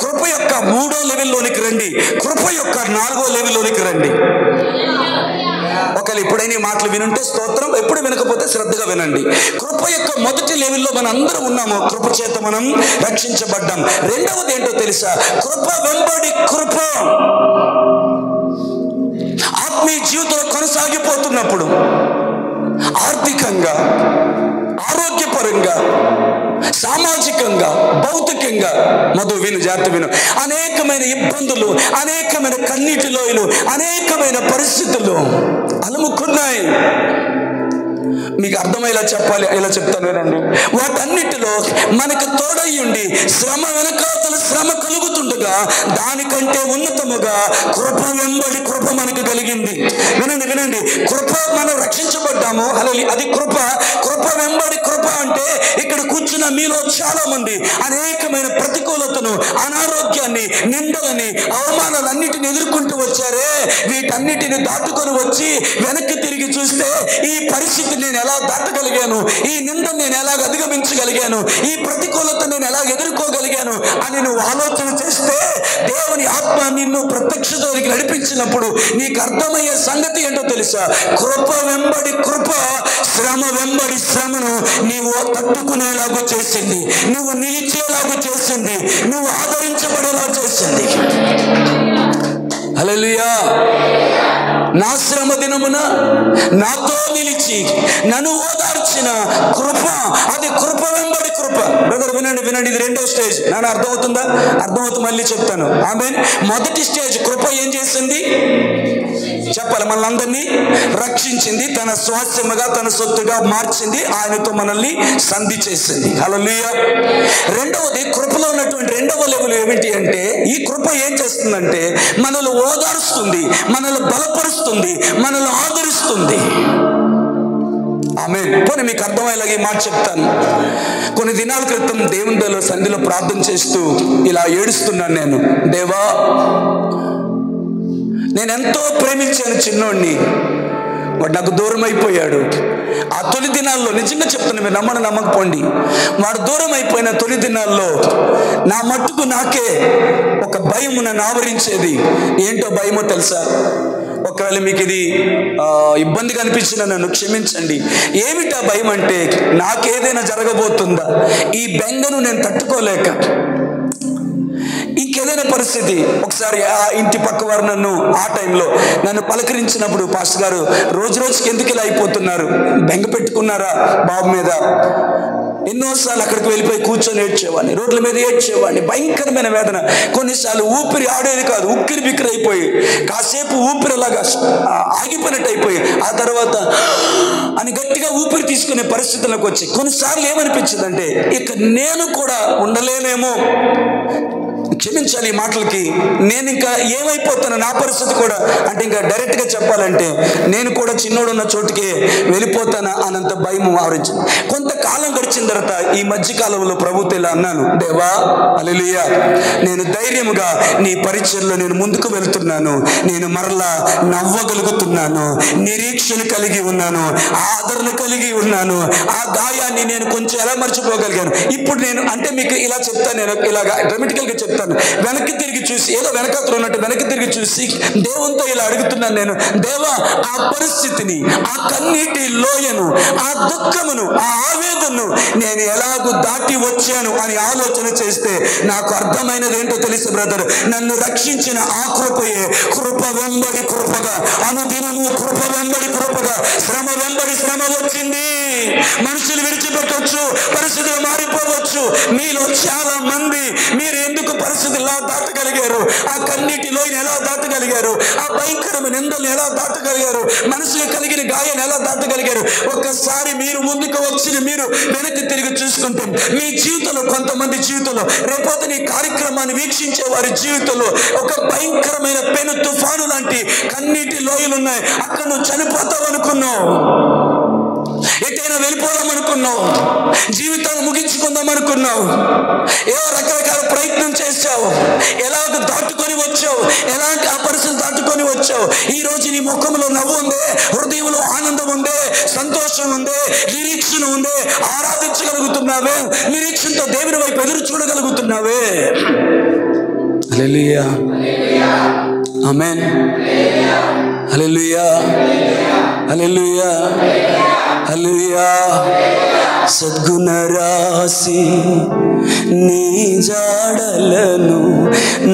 కృప యొక్క 3వ లెవెల్లోనికి రండి, కృప యొక్క 4వ లెవెల్లోనికి రండి. ఒకవేళ ఇప్పుడైనా ఈ మాటలు వినుంటే స్తోత్రం, ఎప్పుడు వినకపోతే శ్రద్ధగా వినండి. కృప యొక్క మొదటి లెవెల్లో మనం అందరం ఉన్నాము, కృప చేత మనం రక్షించబడ్డాం. రెండవది ఏంటో తెలుసా? కృప వెంబడి కృప. ఆత్మీయ జీవితంలో కొనసాగిపోతున్నప్పుడు ఆర్థికంగా, ఆరోగ్యపరంగా, సామాజికంగా, భౌతికంగా, విను జాగ్రత్త విను, అనేకమైన ఇబ్బందులు, అనేకమైన కన్నీటి లోయలు, అనేకమైన పరిస్థితులు అలుముకున్నాయి. మీకు అర్థమయ్యేలా చెప్పాలి, ఇలా చెప్తాను వినండి. వాటన్నిటిలో మనకు తోడయ్యుండి శ్రమ వెనకాతల శ్రమ కలుగుతుండగా దానికంటే ఉన్నతముగా కృప వెంబడి కృప మనకు కలిగింది. వినండి వినండి, కృప మనం రక్షించబడ్డాము, అది కృప. కృప వెంబడి కృప అంటే ఇక్కడ కూర్చున్న మీలో చాలా మంది అనేకమైన ప్రతికూలతను, అనారోగ్యాన్ని, నిందలని, అవమానాలన్నిటిని ఎదుర్కొంటూ వచ్చారే. వీటన్నిటిని దాటుకొని వచ్చి వెనక్కి తిరిగి చూస్తే ఈ పరిస్థితి నేను ఎలా దాటగలిగాను, ఈ నింద నేను ఎలా అధిగమించగలిగాను, ఈ ప్రతికూలత నేను ఎలా ఎదుర్కోగలిగాను అని నువ్వు ఆలోచన చేస్తే దేవుని ఆత్మ నిన్ను ప్రత్యక్షతలోకి నడిపించినప్పుడు నీకు అర్థమయ్యే సంగతి ఏంటో తెలుసా? కృప వెంబడి కృప, శ్రమ వెంబడి శ్రమను నీవు తట్టుకునేలాగా చేసింది, నువ్వు నిలిచేలాగా చేసింది, నువ్వు ఆదరించబడేలా చేసింది. హల్లెలూయా. నా శ్రమ దినమున నాతో నిలిచి నన్ను ఓదార్చిన కృప, అది కృప వెంబడి కృప. బ్రదర్ వినండి వినండి, ఇది 2వ స్టేజ్. నాన్న అర్థమవుతుందా? అర్థమవుతుంది, మళ్ళీ చెప్తాను. ఆమేన్. మొదటి స్టేజ్ కృప ఏం చేసింది చెప్పాలి? మనల్ని రక్షించింది, తన స్వాస్థ్యముగా, తన సొత్తుగా మార్చింది, ఆయనతో మనల్ని సంధి చేసింది. హల్లెలూయా. రెండవది, కృపలో ఉన్నటువంటి 2వ లెవెల్ ఏమిటి అంటే, ఈ కృప ఏం చేస్తుందంటే మనల్ని ఓదారుస్తుంది, మనల్ని బలపరుస్తుంది, మనల్ని ఆదరిస్తుంది. ఆమేన్. పోనీ మీకు అర్థమయ్యేలాగా ఈ మాట చెప్తాను. కొన్ని దినాల క్రితం దేవుని సంధిలో ప్రార్థన చేస్తూ ఇలా ఏడుస్తున్నాను నేను. దేవా, నేను ఎంతో ప్రేమించాను చిన్నోడిని, వాడు నాకు దూరం అయిపోయాడు. ఆ తొలి దినాల్లో నిజంగా చెప్తాను, మీరు నమ్మకపోండి, వాడు దూరం అయిపోయిన తొలి దినాల్లో నా మట్టుకు నాకే ఒక భయం నన్ను ఆవరించేది. ఏంటో భయమో తెలుసా? ఒకవేళ మీకు ఇది ఇబ్బందిగా అనిపించిన నన్ను క్షమించండి. ఏమిటా భయం అంటే, నాకేదైనా జరగబోతుందా, ఈ బెంగను నేను తట్టుకోలేక, ఇంకేదైనా పరిస్థితి. ఒకసారి ఆ ఇంటి పక్క వారు ఆ టైంలో నన్ను పలకరించినప్పుడు, పాస్టర్ గారు రోజు రోజుకి ఎందుకు ఇలా అయిపోతున్నారు, బెంగ పెట్టుకున్నారా బాబు మీద? ఎన్నోసార్లు అక్కడికి వెళ్ళిపోయి కూర్చొని ఏడ్చేవాడిని, రోడ్ల మీద ఏడ్చేవాడిని, భయంకరమైన వేదన. కొన్నిసార్లు ఊపిరి ఆడేది కాదు, ఉక్కిరి బిక్కిరి అయిపోయి, కాసేపు ఊపిరిలాగా ఆగిపోయినట్టు అయిపోయి, ఆ తర్వాత అని గట్టిగా ఊపిరి తీసుకునే పరిస్థితులకు వచ్చి, కొన్నిసార్లు ఏమనిపించిందంటే ఇక నేను కూడా ఉండలేనేమో, క్షమించాలి ఈ మాటలకి, నేను ఇంకా ఏమైపోతాను, నా పరిస్థితి కూడా, అంటే ఇంకా డైరెక్ట్గా చెప్పాలంటే నేను కూడా చిన్నోడు ఉన్న చోటుకే వెళ్ళిపోతానా అనంత భయం ఆవరించింది. కొంతకాలం గడిచిన తర్వాత ఈ మధ్యకాలంలో ప్రభుతో ఇలా అన్నాను, దేవా హల్లెలూయా, నేను ధైర్యముగా నీ పరిచర్లో నేను ముందుకు వెళ్తున్నాను, నేను మరలా నవ్వగలుగుతున్నాను, నిరీక్షణ కలిగి ఉన్నాను, ఆదరణ కలిగి ఉన్నాను. ఆ గాయాన్ని నేను కొంచెం ఎలా మర్చిపోగలిగాను. ఇప్పుడు నేను అంటే మీకు ఇలా చెప్తాను, నేను ఇలాగా డ్రామాటికల్గా చెప్తాను. ఉంటాను. వెనక్కి తిరిగి చూసి, ఏదో వెనకత్ర ఉన్నట్టు వెనక్కి తిరిగి చూసి దేవునితో ఇలా అడుగుతున్నాను నేను, దేవా ఆ పరిస్థితిని, ఆ కన్నీటి లోయను, ఆ దుఃఖమును, ఆ ఆవేదనను నేను ఎలాగూ దాటి వచ్చాను అని ఆలోచన చేస్తే నాకు అర్థమైనది ఏంటో తెలుసు బ్రదర్, నన్ను రక్షించిన ఆ కృపయే కృప వెంబడి కృపగా, అనుదినము కృప వెంబడి కృపగా, శ్రమ వెంబడి శ్రమ వచ్చింది. మనుషులు విడిచిపెట్టవచ్చు, పరిస్థితులు మారిపోవచ్చు. మీలో చాలా మంది మీరు ఎందుకు పరిస్థితులు ఎలా దాటగలిగారు, ఆ కన్నీటి లోయని ఎలా దాటగలిగారు, ఆ భయంకరమైన నిందలు ఎలా దాటగలిగారు, మనసుకు కలిగిన గాయాన్ని ఎలా దాటగలిగారు, ఒక్కసారి మీరు ముందుకు వచ్చిన మీరు వెనక్కి తిరిగి చూసుకుంటే మీ జీవితంలో, కొంతమంది జీవితంలో, రేపోతే నీ కార్యక్రమాన్ని వీక్షించే వారి జీవితంలో ఒక భయంకరమైన పెను తుఫాను లాంటి కన్నీటి లోయలు ఉన్నాయి. అక్కడ నువ్వు చనిపోతావు అనుకున్నావు, ఎటైనా వెళ్ళిపోదాం అనుకున్నావు, జీవితాన్ని ముగించుకుందాం అనుకున్నావు, ఏవో రకరకాల ప్రయత్నం చేశావు, ఎలాగ దాటుకొని వచ్చావు, ఎలాంటి ఆ పరిస్థితులు దాటుకొని వచ్చావు. ఈ రోజు నీ ముఖంలో నవ్వు ఉందే, హృదయంలో ఆనందం ఉందే, సంతోషం ఉందే, నిరీక్షణ ఉందే, ఆరాధించగలుగుతున్నావే, నిరీక్షణతో దేవుని వైపు ఎదురు చూడగలుగుతున్నావే. హల్లెలూయా, ఆమేన్, హల్లెలూయా, హల్లెలూయా, హల్లెలూయా. సద్గుణ రాశి నీ జాడలను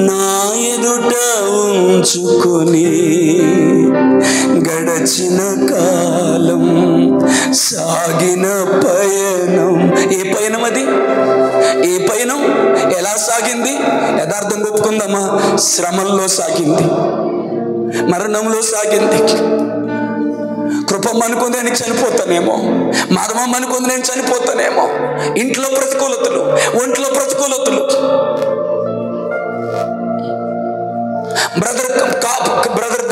నా ఎదుట ఉంచుకొని గడచిన కాలం సాగిన పయనం. ఏ పయనం అది? ఏ పయనం ఎలా సాగింది? యథార్థం ఒప్పుకుందామా? శ్రమల్లో సాగింది, మరణంలో సాగింది. కృపమ్మ అనుకుంది నేను చనిపోతానేమో, మాధవమ్మ అనుకుంది నేను చనిపోతానేమో, ఇంట్లో ప్రతికూలతలు, ఒంట్లో ప్రతికూలతలు. బ్రదర్ బ్రదర్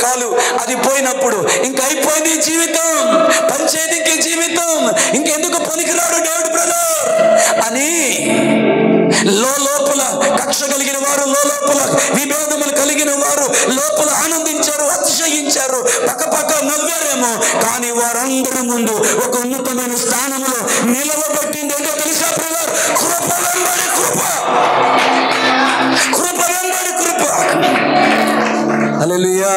కాలు అది పోయినప్పుడు ఇంకా అయిపోయింది జీవితం, పంచాయతీకి జీవితం, ఇంకెందుకు పనికిరాడు డేవిడ్ బ్రదర్ అని లోపల కక్ష కలిగిన వారు, లోపల విభేదములు కలిగిన వారు లోపల ఆనందించారు, అతిశయించారు, పక్క నవ్వారేమో. కానీ వారందరి ముందు ఒక ఉన్నతమైన స్థానంలో నిలవబెట్టింది ఏంటో తెలుసా బ్రదర్? కృప వెంబడి కృప, కృప వెంబడి కృప. హల్లెలూయా,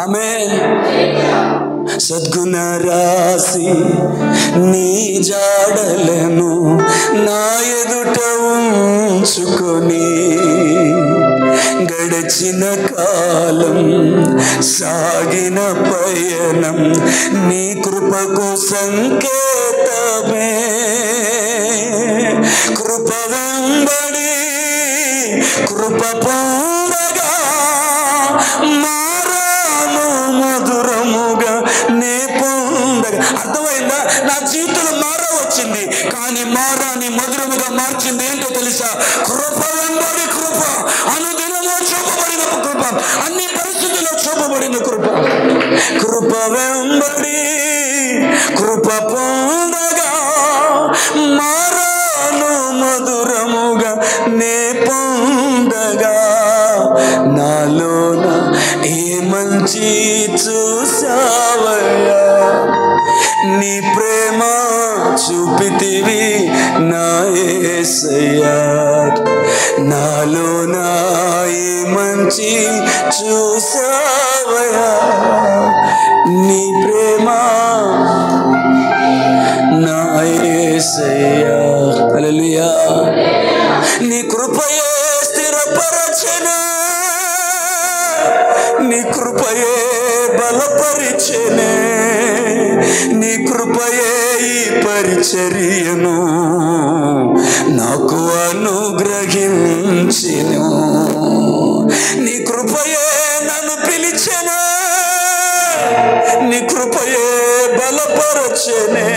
ఆమేన్. సద్గుణ రాశి నీ జాడలను నా ఎదుట ఉంచుకొని గడచిన కాలం సాగిన పయనం నీ కృపకు సంకేతమే. కృప వెంబడి కృప పొందగా మారాను మధురముగా నే పొందగా. అర్థమైందా? నా జీవితంలో మారా వచ్చింది, కానీ మారాని మధురముగా మార్చింది ఏంటో తెలుసా? కృప వెంబడి కృప, అనుదినము చూపబడిన కృప, అన్ని పరిస్థితుల్లో చూపబడిన కృప. కృప వెంబడి కృప పొందగా మారాను మధురముగా నే పొందగా. నాలోన ఏ మంచి చూసావయ్యా, నీ ప్రేమ చూపితివి నా యేసయ్యా. నాలోన ఏ మంచి చూసావయ్యా, నీ ప్రేమ నా యేసయ్యా. హల్లెలూయా. నీ కృపయే స్థిరపరచెను, నీ కృపయే బలపరిచెనే, నీ కృపయే ఈ పరిచర్యను నాకు అనుగ్రహించెను. నీ కృపయే నన్ను పిలిచెను, నీ కృపయే బలపరచెనే.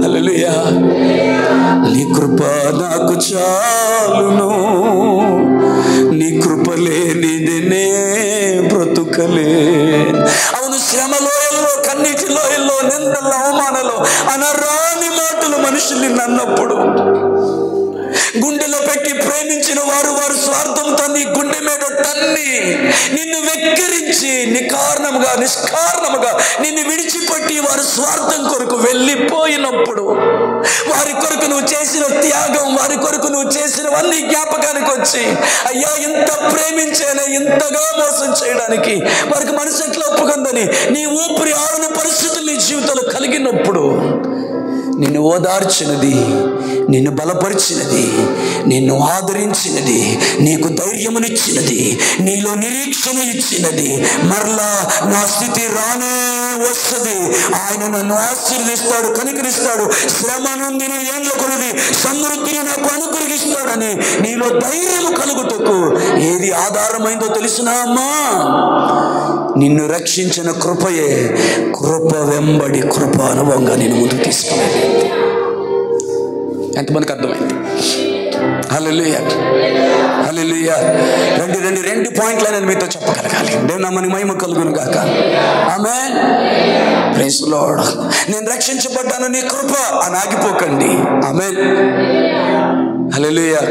హల్లెలూయా. నీ కృప నాకు చాలును, నీ కృప లేనిదినే బ్రతుకలే. అవును, శ్రమ లోయల్లో, కన్నీటి లోయల్లో, నిందల్లో, అవమానాలు, అనరాని మాటలు మనుషులు అన్నప్పుడు గుండెలో పెట్టి ప్రేమించిన వారు వారి స్వార్థంతో నీ గుండె మీద తన్ని నిన్ను వెక్కిరించి నిష్కారణముగా నిన్ను విడిచిపెట్టి వారి స్వార్థం కొరకు వెళ్ళిపోయినప్పుడు వారి కొరకు నువ్వు చేసిన త్యాగం, వారి కొరకు నువ్వు చేసినవన్నీ జ్ఞాపకానికి వచ్చి అయ్యా ఇంత ప్రేమించేనే ఇంతగా మోసం చేయడానికి వారికి మనసు ఎట్లా ఒప్పుకుందని నీ ఊపిరి ఆడని పరిస్థితులు నీ జీవితంలో కలిగినప్పుడు నిన్ను ఓదార్చినది, నిన్ను బలపరిచినది, నిన్ను ఆదరించినది, నీకు ధైర్యమునిచ్చినది, నీలో నిరీక్షణ ఇచ్చినది, మరలా నా స్థితి రానే వస్తుంది, ఆయన నన్ను ఆశీర్వదిస్తాడు, కనికరిస్తాడు, శ్రమ నుండి ఏండ్ల కొలది సమృద్ధిని నాకు అనుగ్రహిస్తాడని నీలో ధైర్యము కలుగుటకు ఏది ఆధారమైందో తెలిసినా అమ్మా? నిన్ను రక్షించిన కృపయే. కృప వెంబడి కృప అనుభవంగా నేను ముందుకు తీసుకున్నాను. ఎంతమందికి అర్థమైంది? హల్లెలూయా, హల్లెలూయా. రెండు పాయింట్లు నేను మీతో చెప్పగలగాలి. దేవుని నామమునకు మహిమ కలుగును గాక. ఆమేన్. Praise Lord. నేను రక్షించబడ్డాను నీ కృప అని ఆగిపోకండి. ఆమేన్. హల్లెలూయా.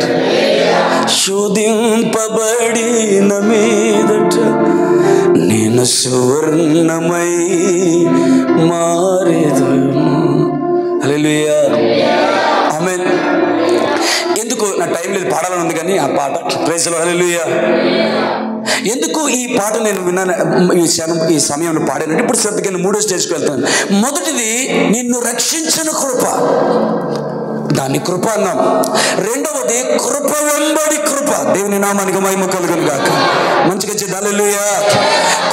శోధింపబడిన మీదట నేను సువర్ణమై మారేదను. హల్లెలూయా. ఆమేన్. ఎందుకు నా టైం లేదు, పాడాలని ఉంది కానీ ఆ పాట ప్రైజ్ లార్డ్. హల్లెలూయా. ఎందుకు ఈ పాట నేను విన్నాను, ఈ సమయంలో పాడానంటే ఇప్పుడు శ్రద్ధగా నేను 3వ స్టేజ్కి వెళ్తాను. మొదటిది నిన్ను రక్షించిన కృప, దాన్ని కృప అన్నాం. రెండవది కృప వెంబడి కృప. దేవుని నామానికి మహిమ కలుగును గాక. మంచిగా చెప్పండి హల్లెలూయా.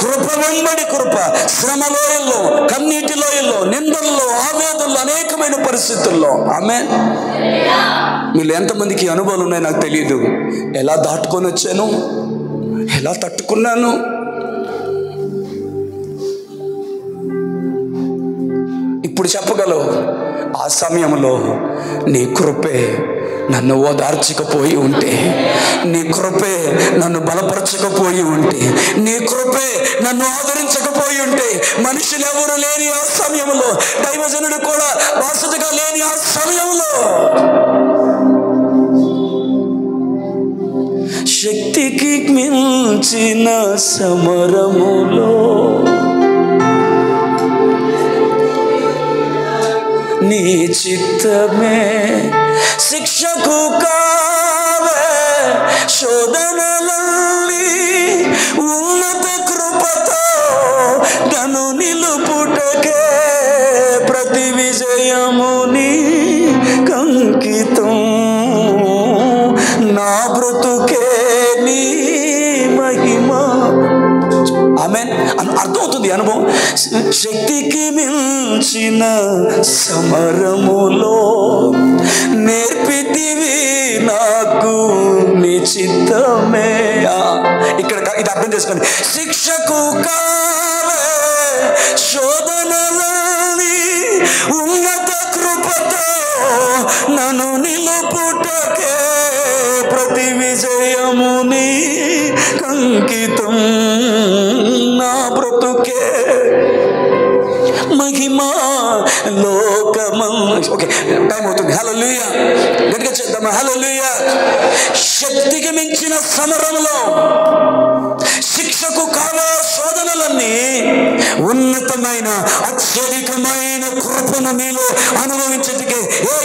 కృప వెంబడి కృప. శ్రమ లోయల్లో, కన్నీటి లోయల్లో, నిందల్లో, ఆవేదనలో, అనేకమైన పరిస్థితుల్లో. ఆమేన్. మీరు ఎంతమందికి అనుభవాలు ఉన్నాయో నాకు తెలియదు. ఎలా దాటుకొని వచ్చాను, ఎలా తట్టుకున్నాను. ఇప్పుడు చెప్పగలవు, ఆ సమయంలో నీ కృపే నన్ను ఓదార్చకపోయి ఉంటే, నీ కృపే నన్ను బలపరచకపోయి ఉంటే, నీ కృపే నన్ను ఆదరించకపోయి ఉంటే, మనుషులు ఎవరు లేని ఆ సమయంలో, దైవజనుడు కూడా వాసతగా లేని ఆ సమయంలో, శక్తికి మించిన సమరములో నీ చిత్తమే శిక్షకు కావే, శోధనలన్నీ ఉన్నత కృపతో నన్ను నిలుపుటకే, ప్రతి విజయముని కంకితం నా బ్రతుకే నీ మహిమ. ఆమేన్. అర్థమవుతుంది అనుభవం. శక్తికి మించిన సమరములో నేర్పితివి నాకు నీ చిత్తమే. ఇక్కడ ఇది అర్థం చేసుకోండి. శిక్షకు కావే, శోధనలని ఉన్నత కృపతో నన్ను నిలుపుటకే, ప్రతి విజయముని కంకితం నా బ్రతుకే మహిమా లోకమం. ఓకే, టైం అవుతుంది. హల్లెలూయా. గట్టిగా చేద్దామా? హల్లెలూయా. శక్తికి మించిన సమరంలో, శిక్షకు కావే శోధనలన్నీ ఉన్నతమైన అత్యధికమైన కృపను నీలో అనుభవించేందుకే.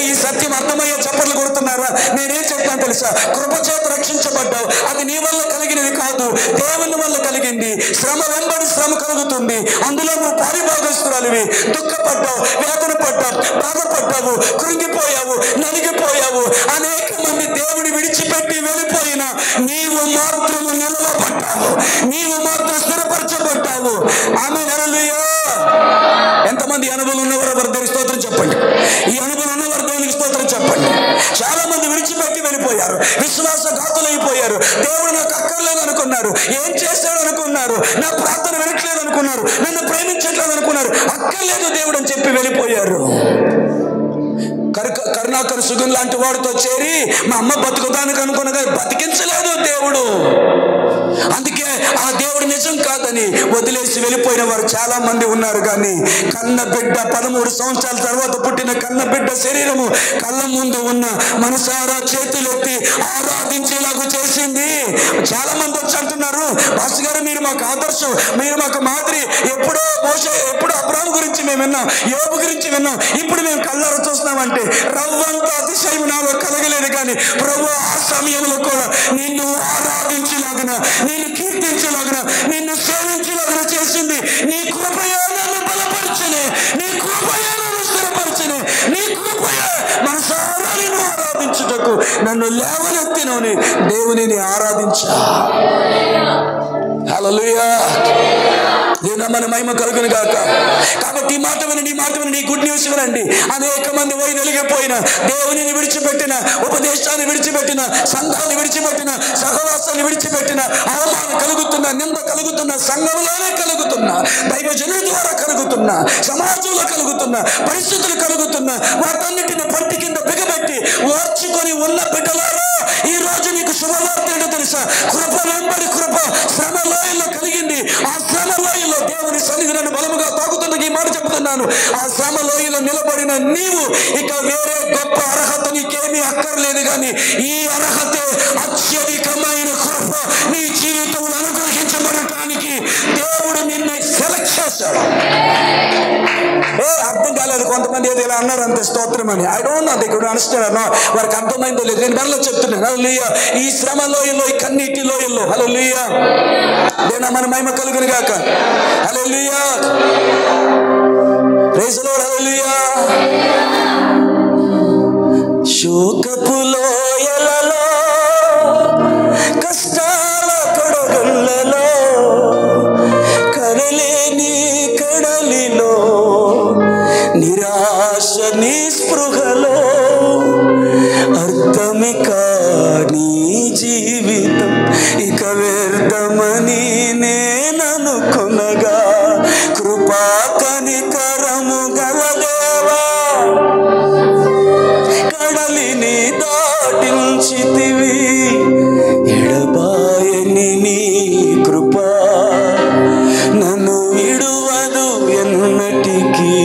ఈ సత్యం అర్థమయ్యే చప్పట్లు కొడుతున్నారా? నేనేం చెప్తాను తెలుసా? కృప చేత రక్షించబడ్డావు. అది నీ వల్ల కలిగినది కాదు, దేవుని వల్ల కలిగింది. శ్రమ వెంబడి శ్రమ కలుగుతుంది, అందులో నువ్వు పారిభాగస్తురాలివి. దుఃఖపడ్డావు, వేదన పడ్డావు, బాధపడ్డావు, కృంగిపోయావు, నలిగిపోయావు. అనేక మంది దేవుని విడిచిపెట్టి వెళ్ళిపోయినా నీవు మాత్రం నిలవబడ్డావు, నీవు మాత్రం స్థిరపరచబడ్డావు. ఆమేన్. హల్లెలూయా. ఎంతమంది అనుభవం ఉన్నవారు దేవుని స్తోత్రం చెప్పండి. ఈ అనుభవం ఉన్నవారు దేవునికి స్తోత్రం చెప్పండి. చాలా మంది విడిచిపెట్టి వెళ్ళిపోయారు, విశ్వాసఘాతులైపోయారు. దేవుడు నాకు అక్కర్లేదు అనుకున్నారు, ఏం చేశాడు అనుకున్నారు, నా ప్రార్థన వినట్లేదు అనుకున్నారు, నన్ను ప్రేమించట్లేదు అనుకున్నారు. అక్కర్లేదు దేవుడు అని చెప్పి వెళ్ళిపోయారు. కరుణాకర్ సుగన్ లాంటి వాడితో చేరి మా అమ్మ బతుకుతానికి అనుకున్నగా బతికించలేదు దేవుడు. అందుకే ఆ దేవుడు నిజం కాదని వదిలేసి వెళ్ళిపోయిన వారు చాలా మంది ఉన్నారు. కానీ కన్న బిడ్డ 13 సంవత్సరాల తర్వాత పుట్టిన కన్న బిడ్డ శరీరము కళ్ళ ముందు ఉన్న మనసారా చేతులెత్తి ఆరాధించేలాగా చేసింది. చాలా మంది వచ్చి అంటున్నారు, పాస్టర్ గారు మీరు మాకు ఆదర్శం, మీరు మాకు మాదిరి. ఎప్పుడో అబ్రాహాము గురించి మేము విన్నాం, యోబు గురించి విన్నాం, ఇప్పుడు మేము కళ్ళారా చూస్తున్నామంటే రవ్వంత అతిశయం నాలో కలగలేదు. కానీ ప్రభు ఆ సమయంలో కూడా నిన్ను ఆరాధించలాగిన, నిన్ను కీర్తించలాగిన, నిన్ను సేవించలాగిన చేసింది నీ కృపయే. నన్ను బలపరచనే, నీ కృపయే నన్ను స్థిరపరచనే, నీ కృపయే మనసారా నిన్ను ఆరాధించుటకు నన్ను లేవనెత్తినని దేవునిని ఆరాధించా. హల్లెలూయా, దేవుని మన మహిమ కలుగును గాక. కాబట్టి ఈ మాట వినండి, ఈ గుడ్ న్యూస్ వినండి. అనేక మంది వైదొలిగిపోయిన, దేవునిని విడిచిపెట్టిన, ఉపదేశాన్ని విడిచిపెట్టిన, సంఘాన్ని విడిచిపెట్టిన, సహవాసాన్ని విడిచిపెట్టిన, అవమానం కలుగుతున్న, నింద కలుగుతున్న, సంఘంలోనే కలుగుతున్న, దైవజనుల ద్వారా కలుగుతున్న, సమాజంలో కలుగుతున్న పరిస్థితులు కలుగుతున్న వాటన్నిటిని పంటి కింద బిగబెట్టి ఓర్చుకొని ఉన్న బిడ్డలారా, ఈ రోజు నీకు శుభవార్త ఏంటో తెలుసా? కృప వెంబడి కృప శ్రమ లోయలో కలిగింది. ఆ శ్రమ లోయలో దేవుని సన్నిధిని బలముగా తాగుతున్న ఈ మాట చెప్తున్నాను. ఆ శ్రమ లోయలో నిలబడిన నీవు ఇక వేరే గొప్ప అర్హత నీకేమీ అక్కర్లేదు. కానీ ఈ అర్హతే అత్యధికమైన కృప నీ జీవితంలో అనుగ్రహించబడటానికి దేవుడు నిన్ను సెలెక్ట్ చేశాడు. అర్థం కాలేదు కొంతమంది, ఏదో ఇలా అన్నారు అంతే స్తోత్రం అని. I don't know, they could understand. వారికి అర్థమైందో లేదు, నేను మరలా చెప్తున్నాను. హల్లెలూయా. ఈ శ్రమ లోయలో, ఈ కన్నీటి లోయల్లో, హల్లెలూయా, దేనా మన మహిమ కలుగును గాక. హల్లెలూయా, ప్రైజ్ ది లార్డ్. హల్లెలూయా. శోకపు లోయలలో, కష్టాల కడగళ్ళలో, కరలేని కడలిలో, నిరాశ నిస్పృహలో, అర్థమే కాని జీవితం ఇక వ్యర్థమని నేననుకొనగా, కృపా కనికరము గల దేవా, కడలిని దాటించితివి, ఎడబాయని నీ కృప నన్ను విడువదు ఎన్నటికీ.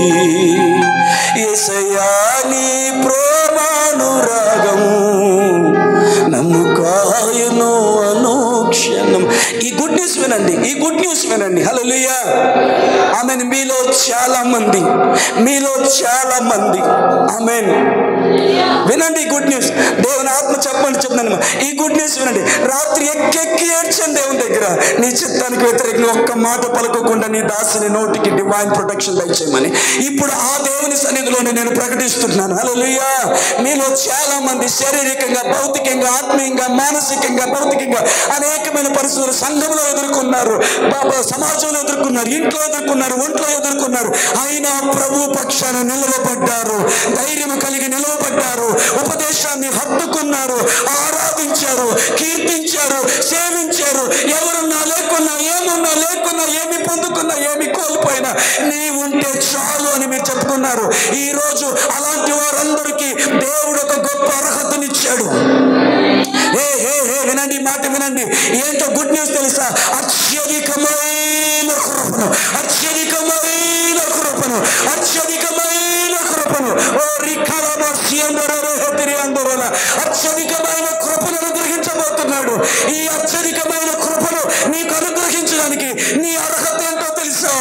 యేసయ్యా నీ ప్రేమానురాగము నన్ను కాయును అనుక్షణం. ఈ గుడ్ న్యూస్ వినండి, ఈ గుడ్ న్యూస్ వినండి. హల్లెలూయా, ఆమేన్. మీలో చాలా మంది ఆమేన్ వినండి ఈ గుడ్ న్యూస్. దేవుని ఆత్మ చెప్తున్నాను, ఈ గుడ్ న్యూస్ వినండి. రాత్రి ఎక్కెక్కి ఏడ్చాను దేవుని దగ్గర, నీ చిత్తానికి వ్యతిరేకంగా ఒక్క మాట పలుకోకుండా నీ దాసిని నోటికి డివైన్ ప్రొటెక్షన్ దయచేయమని ఇప్పుడు ఆ దేవుని సన్నిధిలోనే నేను ప్రకటిస్తున్నాను. హల్లెలూయా. మీలో చాలా మంది శారీరకంగా, భౌతికంగా, ఆత్మీయంగా, మానసికంగా, భౌతికంగా అనేకమైన పరిస్థితులు సంఘంలో ఎదుర్కొన్నారు, సమాజంలో ఎదుర్కొన్నారు, ఇంట్లో ఎదుర్కొన్నారు, ఒంట్లో ఎదుర్కొన్నారు. అయినా ప్రభు పక్షాన నిలవబడ్డారు, ధైర్యం కలిగి నిలవబడ్డారు, ఉపదేశాన్ని హత్తుకున్నారు, ఆరాధించారు, కీర్తించారు, సేవించారు. ఎవరున్నా లేకున్నా, ఏమున్నా లేకున్నా, ఏమి పొందుకున్నా, ఏమి కోల్పోయినా నీవుంటే చాలు అని మీరు చెప్పుకున్నారు. ఈ రోజు అలాంటి వారందరికీ దేవుడు ఒక గొప్ప అర్హతనిచ్చాడు. వినండి, మాట వినండి. ఏంటో గుడ్ న్యూస్ తెలుసా? అత్యధికమైన కృపను, అత్యధికమైన కృపను, అత్యధికమైన కృపను, అత్యధికమైన కృపను అనుగ్రహించబోతున్నాడు. ఈ అత్యధికమైన కృపను నీకు అనుగ్రహించడానికి నీ అర్హత ఏంటో తెలుసా?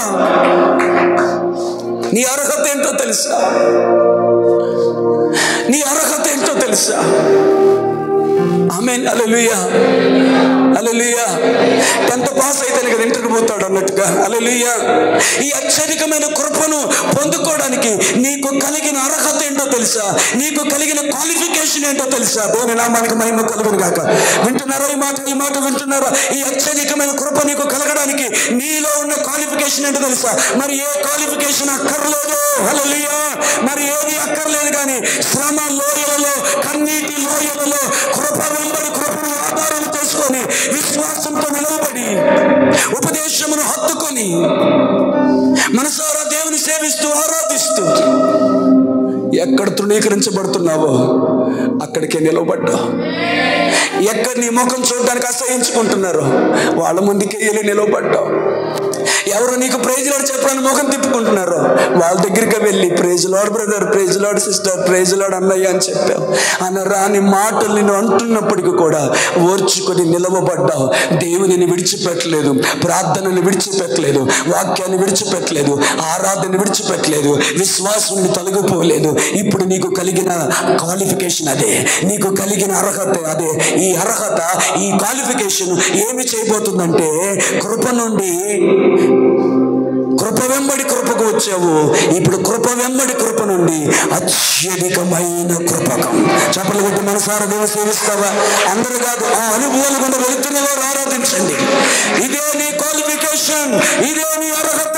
నీ అర్హత ఏంటో తెలుసా? నీ అర్హత ఏంటో తెలుసా? ఆమేన్. హల్లెలూయా, హల్లెలూయా. 10th పాస్ అయితేనే కదా ఇంటర్కి పోతాడు అన్నట్టుగా. హల్లెలూయా. ఈ అత్యధికమైన కృపను పొందుకోవడానికి నీకు కలిగిన అర్హత ఏంటో తెలుసా? నీకు కలిగిన క్వాలిఫికేషన్ ఏంటో తెలుసా? దేవుని నామానికి మహిమ కలుగును గాక. వింటున్నారా ఈ మాట వింటున్నారా? ఈ అత్యధికమైన కృప నీకు కలగడానికి నీలో ఉన్న క్వాలిఫికేషన్ ఏంటో తెలుసా? మరి ఏ క్వాలిఫికేషన్ అక్కర్లేదు. హల్లెలూయా. మరి ఏది అక్కర్లేదు. కానీ శ్రమ లోయలలో, కన్నీటి లోయలలో కృప వెంబడి కృపను ఆధారం చేసుకొని, విశ్వాసంతో నిలవబడి, ఉపదేశమును హత్తుకొని, మనసారా దేవుని సేవిస్తూ, ఆరాధిస్తూ, ఎక్కడ తృణీకరించబడుతున్నావో అక్కడికే నిలవబడ్డా. ఎక్కడ నీ ముఖం చూడడానికి అసహించుకుంటున్నారో వాళ్ళ ముందుకే వెళ్ళి నిలవబడ్డావు. ఎవరు నీకు ప్రైజ్ లార్డ్ చెప్పడానికి ముఖం తిప్పుకుంటున్నారో వాళ్ళ దగ్గరికి వెళ్ళి praise lord brother, praise lord sister, praise lord అన్నయ్య అని చెప్పావు. అన్న రాని మాటలు నేను అంటున్నప్పటికీ కూడా ఓర్చుకొని నిలవబడ్డావు. దేవునిని విడిచిపెట్టలేదు, ప్రార్థనని విడిచిపెట్టలేదు, వాక్యాన్ని విడిచిపెట్టలేదు, ఆరాధన విడిచిపెట్టలేదు, విశ్వాసాన్ని తొలగిపోలేదు. ఇప్పుడు నీకు కలిగిన క్వాలిఫికేషన్ అదే, నీకు కలిగిన అర్హత అదే. ఈ అర్హత, ఈ క్వాలిఫికేషన్ ఏమి చేయబోతుందంటే కృప నుండి కృప వెంబడి కృపకు వచ్చావు. ఇప్పుడు కృప వెంబడి కృప నుండి అత్యధికమైన కృపకం. చెప్పలు కొట్టి మనసారా దేవుని సేవిస్తావా? అందరూ కాదు, ఆ అనుభవాలు గుండా వెళుతున్న వారు ఆరాధించండి. ఇదే నీ క్వాలిఫికేషన్, ఇదే నీ అర్హత.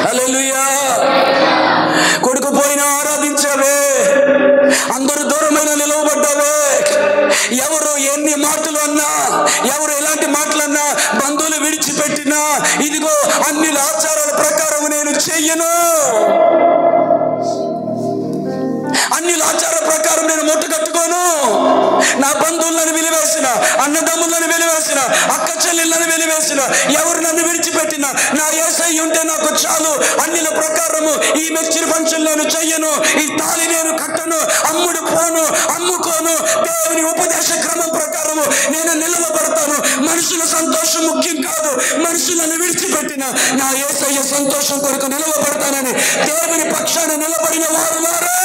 హల్లెలూయా. కొడుకు పోయినా ఆరాధించావే, అందరూ దూరమైన నిలవబడ్డావే. ఎవరు ఎన్ని మాటలు అన్నా, ఎవరు ఎలాంటి మాటలన్నా, బంధువులు విడిచిపెట్టినా, ఇదిగో అన్ని ఆచారాల ప్రకారం నేను చెయ్యను, అన్ని ఆచార ప్రకారం నేను ముట్టుకట్టుకోను. నా బంధువులను వెలివేసిన, అన్నదమ్ములను వెలివేసిన, అక్క చెల్లెళ్ళను వెలివేసిన, ఎవరు నన్ను విడిచిపెట్టినా నా యేసయ్య ఉంటే నాకు చాలు. అన్నిల ప్రకారము ఈ మెచ్చిరి ఫంక్షన్ నేను చెయ్యను, ఈ తాళి నేను కట్టను, అమ్ముడు పోను, అమ్ముకోను. దేవుని ఉపదేశ క్రమం ప్రకారము నేను నిలవబడతాను. మనుషుల సంతోషం ముఖ్యం కాదు, మనుషులను విడిచిపెట్టిన నా యేసయ్య సంతోషం కొరకు నిలవబడతానని దేవుని పక్షాన నిలబడిన వారులారా,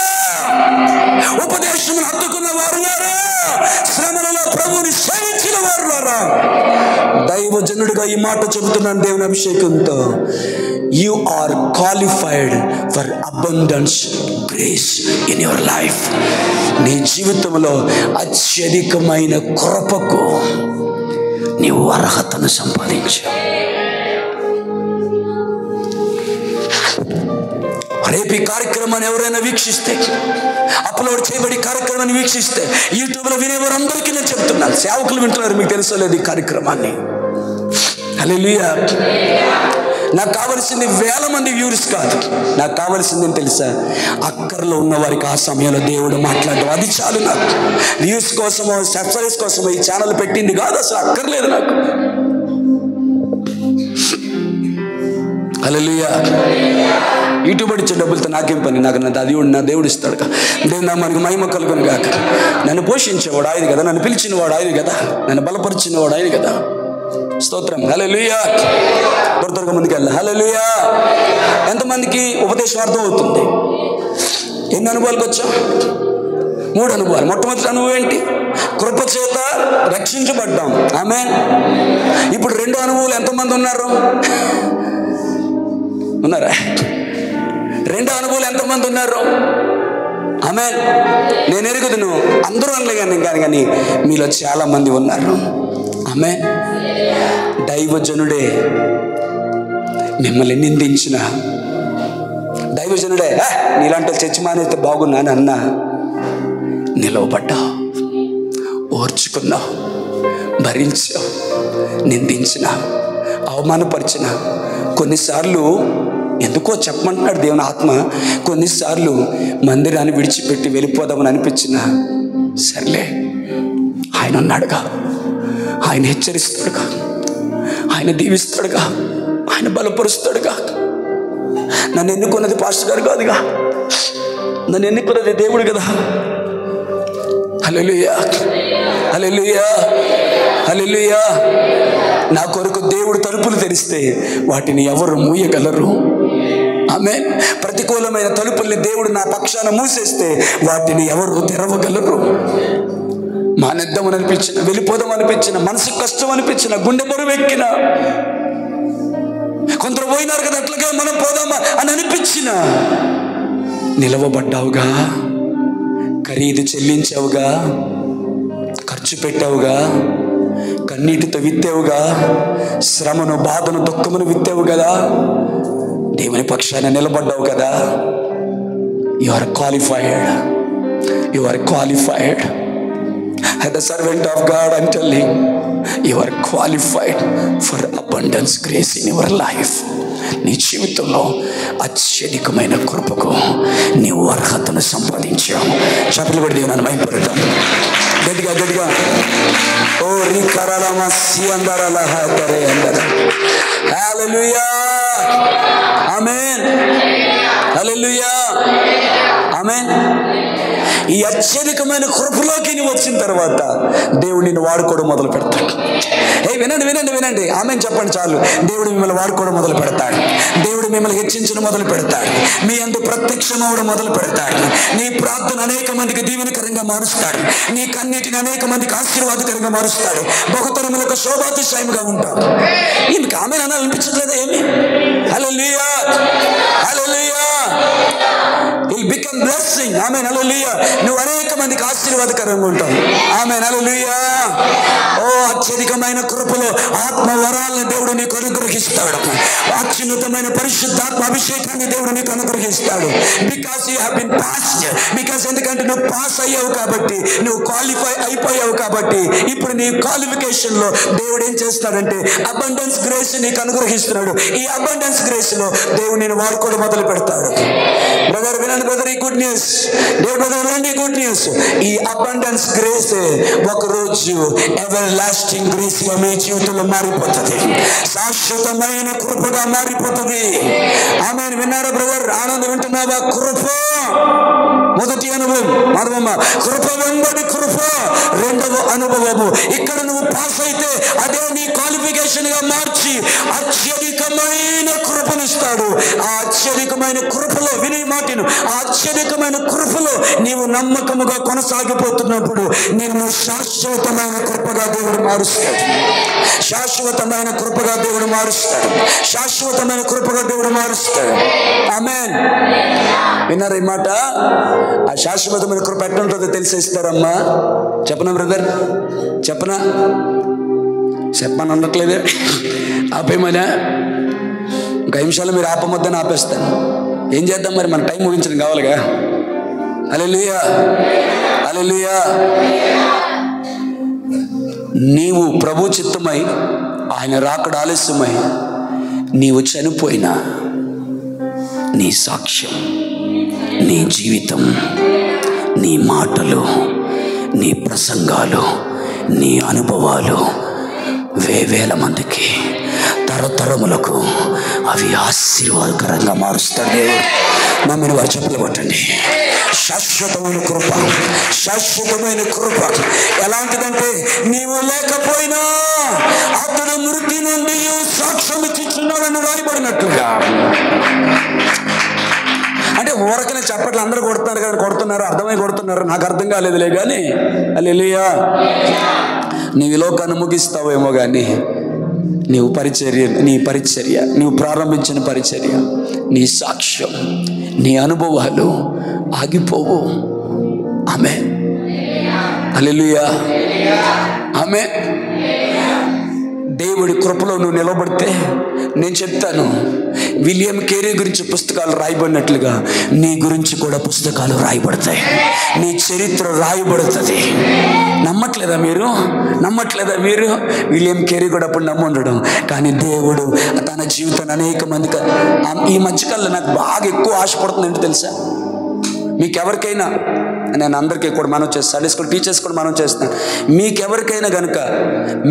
ఉపదేశం హత్తుకున్న వారులారా, శ్రమలలో ప్రభువుని సేవించిన వారులారా, దైవజనుడిగా ఈ మాట చెబుతున్నాను దేవుని అభిషేకంతో. You are qualified for abundance grace in your life. నీ జీవితంలో అత్యధికమైన కృపకు నీవు అర్హతను సంపాదించావు. రేపు ఈ కార్యక్రమాన్ని ఎవరైనా వీక్షిస్తే, అప్లోడ్ చేయబడి కార్యక్రమాన్ని వీక్షిస్తే, యూట్యూబ్లో వినేవారు అందరికీ నేను చెప్తున్నాను, సేవకులు వింటున్నారు, మీకు తెలుసలేదు ఈ కార్యక్రమాన్ని. హల్లెలూయా. నాకు కావలసింది వేల మంది వ్యూవర్స్ కాదు, నాకు కావలసింది ఏం తెలుసా? అక్కర్లో ఉన్న వారికి ఆ సమయంలో దేవుడు మాట్లాడటం, అది చాలు నాకు. వ్యూస్ కోసమో సబ్స్క్రైబర్స్ కోసమో ఈ ఛానల్ పెట్టింది కాదు, అసలు అక్కర్లేదు నాకు. హల్లెలూయా. యూట్యూబ్ ఇచ్చే డబ్బులతో నాకేం పని? నాకు నా దేవుడు ఇస్తాడు. దేవుడు మనకు మహిమ కలుగును గాక. నన్ను పోషించేవాడు ఆయన కదా, నన్ను పిలిచినవాడు ఆయన కదా, నన్ను బలపరిచినవాడు ఆయన కదా. స్తోత్రం. హల్లెలూయా. త్వరగా ముందుకు వెళ్ళాలి. హల్లెలూయా. ఎంతమందికి ఉపదేశం అర్థం అవుతుంది? ఎన్ని అనుభవాలకు వచ్చాం? 3 అనుభవాలు. మొట్టమొదటి అనుభవం ఏంటి? కృప చేత రక్షించబడ్డాం. ఆమేన్. ఇప్పుడు 2 అనుభవాలు ఎంతమంది ఉన్నారు? ఉన్నారా? 2 అనుభవాలు ఎంతమంది ఉన్నారు? ఆమేన్. నేను ఎరుగుదును, అందరూ అనలేగాను కానీ మీలో చాలా మంది ఉన్నారు. ఆమేన్. దైవజనుడే మిమ్మల్ని నిందించిన, దైవజనుడే నీలాంటి చర్చి మానేస్తే బాగున్నాను అన్నా, నిలవబడ్డావు, ఓర్చుకున్నావు, భరించావు, నిందించిన, అవమానపరిచిన, కొన్నిసార్లు ఎందుకో చెప్పమంటున్నాడు దేవుని ఆత్మ, కొన్నిసార్లు మందిరాన్ని విడిచిపెట్టి వెళ్ళిపోదామని అనిపించిన, సర్లే ఆయన ఉన్నాడుగా, ఆయన హెచ్చరిస్తాడుగా, ఆయన దీవిస్తాడుగా, ఆయన బలపరుస్తాడుగా. నన్ను ఎన్నుకున్నది పాస్టర్ గారు కాదుగా, నన్ను ఎన్నుకున్నది దేవుడు కదా. హల్లెలూయా. హల్లెలూయా. హల్లెలూయా. నా కొరకు దేవుడు తలుపులు తెరిస్తే వాటిని ఎవరు మూయగలరు? ఆమేన్. ప్రతికూలమైన తలుపుల్ని దేవుడు నా పక్షాన మూసేస్తే వాటిని ఎవరు తెరవగలరు? మానేద్దామని అనిపించిన, వెళ్ళిపోదాం అనిపించిన, మనసుకు కష్టం అనిపించిన, గుండె బరువు ఎక్కిన, కొందరు పోయినారు కదా అట్లాగే మనం పోదామా అని అనిపించిన, నిలవబడ్డావుగా, ఖరీదు చెల్లించావుగా, ఖర్చు పెట్టావుగా, కన్నీటితో విత్తావుగా, శ్రమను, బాధను, దుఃఖమును విత్తావు కదా, దేవుని పక్షాన నిలబడ్డావు కదా. You are qualified. You are qualified. As the servant of God, I'm telling you are qualified for abundance grace in your life. నీ జీవితంలో అత్యధికమైన కృపకు నీవు అర్హతను సంపాదించావు. చప్పట్లు కొట్టి నన్ను భయపడతాం గట్టిగా గట్టిగా. ఓ రీ కరాలమసి అందరలా హాదరే అందర. హల్లెలూయా, ఆమేన్, హల్లెలూయా, ఆమేన్. ఈ అత్యధికమైన కృపలోకి నువ్వు వచ్చిన తర్వాత దేవుడు నిన్ను వాడుకోవడం మొదలు పెడతాడు. వినండి వినండి వినండి, ఆమేన్ చెప్పండి చాలు. దేవుడు మిమ్మల్ని వాడుకోవడం మొదలు పెడతాడు. దేవుడు మిమ్మల్ని హెచ్చించడం మొదలు పెడతాడు. మీ అందు ప్రత్యక్షమవడం మొదలు పెడతాడు. నీ ప్రార్థన అనేక మందికి దీవెనకరంగా మారుస్తాడు. నీ కన్నీటిని అనేక మందికి ఆశీర్వాదకరంగా మారుస్తాడు. బహుతరములకు శోభాతిశయంగా ఉంటాడు. ఈమెకి ఆమేన్ అని అనిపించట్లేదా ఏమి? హల్లెలూయా, హల్లెలూయా. He'll become blessing. ఆమేన్, హల్లెలూయా. నువ్వు అనేక మందికి ఆశీర్వాదకరంగా ఉంటావు. ఆమేన్, హల్లెలూయా. ఓ అత్యధికమైన కృపలో ఆత్మ వరాలను దేవుడు నీకు అనుగ్రహిస్తాడు. అత్యున్నతమైన పరిశుద్ధాత్మ అభిషేకాన్ని దేవుడు నీకు అనుగ్రహిస్తాడు. Because you have been passed. Because ఎందుకంటే నువ్వు పాస్ అయ్యావు కాబట్టి, నువ్వు క్వాలిఫై అయిపోయావు కాబట్టి, ఇప్పుడు నీ క్వాలిఫికేషన్ లో దేవుడు ఏం చేస్తాడంటే అబండెన్స్ గ్రేస్ నీకు అనుగ్రహిస్తున్నాడు. ఈ అబండెన్స్ గ్రేస్ లో దేవుడు నేను వాడుకోవడం మొదలు పెడతాడు. బ్రదర్ వినండి బ్రదర్, ఈ గుడ్ న్యూస్. దేవుడు బ్రదర్ వినండి, ఈ గుడ్ న్యూస్. ఈ అబండెన్స్ గ్రేస్ ఒక రోజు ఎవర్ లాస్టింగ్ గ్రేస్ గా మీ జీవితంలో మారిపోతుంది. శాశ్వతమైన కృపగా మారిపోతుంది. ఆమేన్. విన్నారా బ్రదర్? ఆనందం వింటున్నావా? కృప మొదటి అనుభవం అనుభవమా? కృప వెంబడి కృప రెండవ అనుభవము. ఇక్కడ నువ్వు పాస్ అయితే అదే నీ క్వాలిఫికేషన్ గా మార్చి అత్యధికమైన కృపనిస్తాడు. ఆ అత్యధికమైన కృపలో విని మాటను, ఆ అత్యధికమైన కృపలో నీవు నమ్మకముగా కొనసాగిపోతున్నప్పుడు నిన్ను శాశ్వతమైన కృపగా దేవుడు మారుస్తాడు. శాశ్వతమైన కృపగా దేవుడు మారుస్తాడు. శాశ్వతమైన కృపగా దేవుడు మారుస్తాడు. ఆమేన్. విన్నారా ఈ మాట? ఆ శాశ్వతమైన కృప ఎట్లుంటుందో తెలిసేస్తారమ్మా. చెప్పనా బ్రదర్? చెప్పనా? చెప్పని అనట్లేదే, ఆపేమనా? ఇంకా నిమిషాలు మీరు ఆపమొద్దని ఆపేస్తాను. ఏం చేద్దాం మరి? మన టైం ముగించడం కావాలిగా. హల్లెలూయా, హల్లెలూయా. నీవు ప్రభు చిత్తమై ఆయన రాకడ ఆలస్యమై నీవు చనిపోయినా నీ సాక్ష్యం, నీ జీవితం, నీ మాటలు, నీ ప్రసంగాలు, నీ అనుభవాలు వేవేల మందికి తరతరములకు అవి ఆశీర్వాదకరంగా మారుస్తాడు దేవుడు. నమ్మిన వారు చెప్పులు కొట్టండి. శాశ్వతమైన కృప, శాశ్వతమైన కృప ఎలాంటిదంటే నీవు లేకపోయినా అతడు మృతి నుండి సాక్ష్యం ఇచ్చుచున్నాడని రాయబడినట్లుగా. అంటే ఊరకనే చెప్పట్లు అందరూ కొడుతున్నారు కదా, కొడుతున్నారు, అర్థమై కొడుతున్నారు, నాకు అర్థం కాలేదులే కానీ. హల్లెలూయా. నీవు ఈ లోకాన్ని ముగిస్తావేమో కానీ నీవు నీ పరిచర్య, నీవు ప్రారంభించిన పరిచర్య, నీ సాక్ష్యం, నీ అనుభవాలు ఆగిపోవు. ఆమేన్, హల్లెలూయా, ఆమేన్. దేవుడి కృపలో నువ్వు నిలబడితే నేను చెప్తాను, విలియం కేరీ గురించి పుస్తకాలు రాయబడినట్లుగా నీ గురించి కూడా పుస్తకాలు రాయబడతాయి. నీ చరిత్ర రాయబడుతుంది. నమ్మట్లేదా మీరు? నమ్మట్లేదా మీరు? విలియం కేరీ కూడా అప్పుడు నమ్ముండడం, కానీ దేవుడు తన జీవితాన్ని అనేక మందికి. ఈ మధ్యకాలంలో నాకు బాగా ఎక్కువ ఆశపడుతుంది ఏంటో తెలుసా? మీకెవరికైనా, నేను అందరికీ కూడా మనం చేస్తాను, సండే స్కూల్ టీచర్స్ కూడా మనం చేస్తాను, మీకెవరికైనా కనుక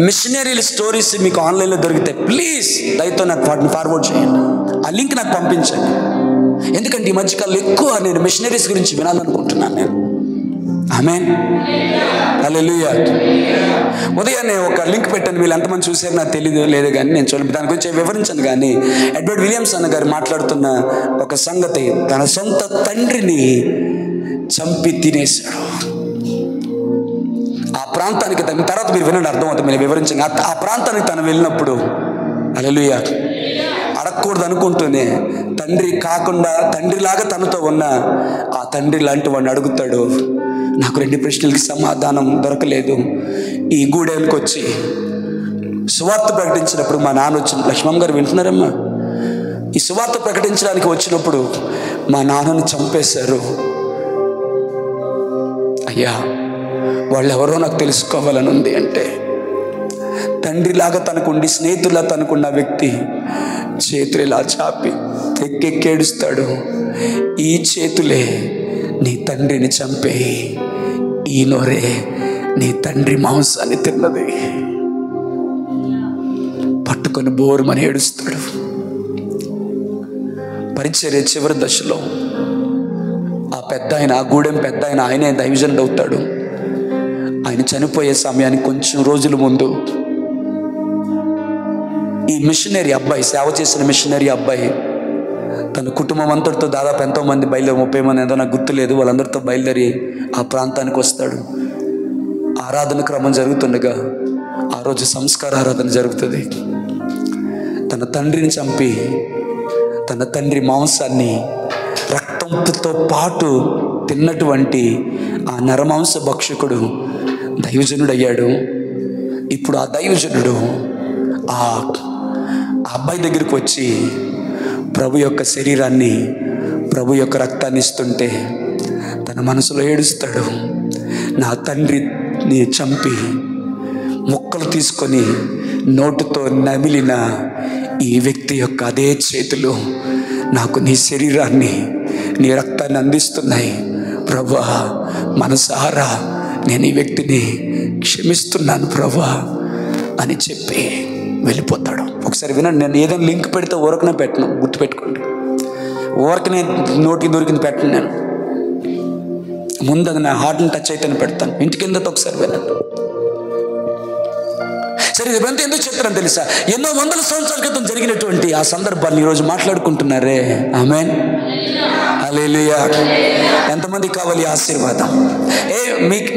మిషనరీల స్టోరీస్ మీకు ఆన్లైన్లో దొరికితే ప్లీజ్ దయతో నాకు వాటిని ఫార్వర్డ్ చేయండి. ఆ లింక్ నాకు పంపించండి. ఎందుకంటే ఈ మధ్యకాలంలో ఎక్కువ నేను మిషనరీస్ గురించి వినాలనుకుంటున్నాను నేను. ఆమేన్, హల్లెలూయా. ఉదయాన్నే ఒక లింక్ పెట్టాను, వీళ్ళు ఎంతమంది చూసారు నాకు తెలియదు లేదు కానీ నేను చూడండి దాని గురించి వివరించాను. కానీ ఎడ్వర్డ్ విలియమ్సన్ గారు మాట్లాడుతున్న ఒక సంగతి, తన సొంత తండ్రిని చంపి తినేశాడు. ఆ ప్రాంతానికి తర్వాత మీరు వినండి, అర్థమవుతుంది, నేను వివరించాను. ఆ ప్రాంతానికి తను వెళ్ళినప్పుడు హల్లెలూయా అడగకూడదు అనుకుంటూనే తండ్రి కాకుండా తండ్రిలాగా తనతో ఉన్న ఆ తండ్రి లాంటి వాడిని అడుగుతాడు. నాకు 2 ప్రశ్నలకి సమాధానం దొరకలేదు. ఈ గూడెలకు వచ్చి సువార్త ప్రకటించినప్పుడు మా నాన్న వచ్చిన, లక్ష్మమ్మ గారు వింటున్నారమ్మా, ఈ సువార్త ప్రకటించడానికి వచ్చినప్పుడు మా నాన్నని చంపేశారు. అయ్యా వాళ్ళు ఎవరో నాకు తెలుసుకోవాలని ఉంది అంటే, తండ్రిలాగా తనకుండి స్నేహితులా తనకున్న వ్యక్తి చేతులు ఇలా చాపి తెక్కెక్కేడుస్తాడు. ఈ చేతులే నీ తండ్రిని చంపేయి, ఈ నోరే నీ తండ్రి మాంసాన్ని తిన్నది. పట్టుకొని బోరుమని ఏడుస్తాడు. పరిచర్య చివరి దశలో ఆ పెద్ద ఆయన, ఆ గూడెం పెద్ద ఆయన, ఆయనే దైవజనుడు అవుతాడు. ఆయన చనిపోయే సమయానికి కొంచెం రోజుల ముందు ఈ మిషనరీ అబ్బాయి, సేవ చేసిన మిషనరీ అబ్బాయి తన కుటుంబం అంతటితో, దాదాపు ఎంతోమంది బయలుదేరి 30 మంది ఎంతో నాకు గుర్తులేదు, వాళ్ళందరితో బయలుదేరి ఆ ప్రాంతానికి వస్తాడు. ఆరాధన క్రమం జరుగుతుండగా ఆ రోజు సంస్కార ఆరాధన జరుగుతుంది. తన తండ్రిని చంపి తన తండ్రి మాంసాన్ని రక్తంతో పాటు తిన్నటువంటి ఆ నరమాంస భక్షకుడు దైవజనుడయ్యాడు. ఇప్పుడు ఆ దైవజనుడు ఆ అబ్బాయి దగ్గరికి వచ్చి ప్రభు యొక్క శరీరాన్ని, ప్రభు యొక్క రక్తాన్ని ఇస్తుంటే తన మనసులో ఏడుస్తాడు. నా తండ్రిని చంపి ముక్కలు తీసుకొని నోటుతో నమిలిన ఈ వ్యక్తి యొక్క అదే చేతులు నాకు నీ శరీరాన్ని, నీ రక్తాన్ని అందిస్తున్నాయి. ప్రభువా, మనసారా నేను ఈ వ్యక్తిని క్షమిస్తున్నాను ప్రభువా అని చెప్పి వెళ్ళిపోతాడు. ఒకసారి వినండి, నేను ఏదైనా లింక్ పెడితే ఊరకనే పెట్టను, గుర్తుపెట్టుకోండి. ఊరకనే నోటికి దొరికింది పెట్టను. నేను ముందు అది నా హార్ట్ని టచ్ అయితేనే పెడతాను. ఇంటికి వెళ్ళితే ఒకసారి వినండి. సరే, ఇదంతా ఎందుకు చెప్తారని తెలుసా? ఎన్నో వందల సంవత్సరాల క్రితం జరిగినటువంటి ఆ సందర్భాన్ని ఈరోజు మాట్లాడుకుంటున్నారే. ఆమేన్, హల్లెలూయా. ఎంతమంది కావాలి ఆశీర్వాదం?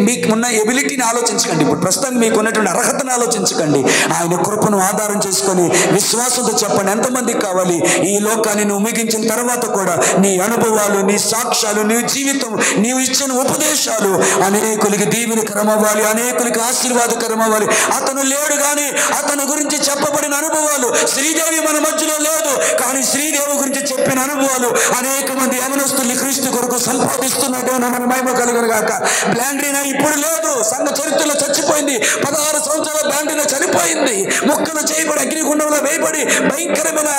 మీకు ఉన్న ఎబిలిటీని ఆలోచించకండి, ఇప్పుడు ప్రస్తుతానికి మీకు ఉన్నటువంటి అర్హతను ఆలోచించకండి. ఆయన కృపను ఆధారం చేసుకొని విశ్వాసంతో చెప్పండి, ఎంతమందికి కావాలి? ఈ లోకాన్ని నువ్వు ముగించిన తర్వాత కూడా నీ అనుభవాలు, నీ సాక్ష్యాలు, నీ జీవితం, నీవు ఇచ్చిన ఉపదేశాలు అనేకులకి దీవెనకరం అవ్వాలి, అనేకులకి ఆశీర్వాదకరం అవ్వాలి. అతను లేడు కానీ అతని గురించి చెప్పబడిన అనుభవాలు, శ్రీదేవి మన మధ్యలో లేదు కానీ శ్రీదేవి గురించి చెప్పిన అనుభవాలు అనేక మంది యవనస్తుల్ని క్రీస్తు కొరకు సంపాదిస్తున్నట్టు మన మహిమ కలుగును గాక. బ్లాండ్రీనా ఇప్పుడు లేదు, సంఘ చరిత్రలో చచ్చిపోయింది. 16 సంవత్సరాల బ్లాండ్రీనా చనిపోయింది. ముక్కలు చేయబడి అగ్నిగుండంలో వేయబడి భయంకరమైన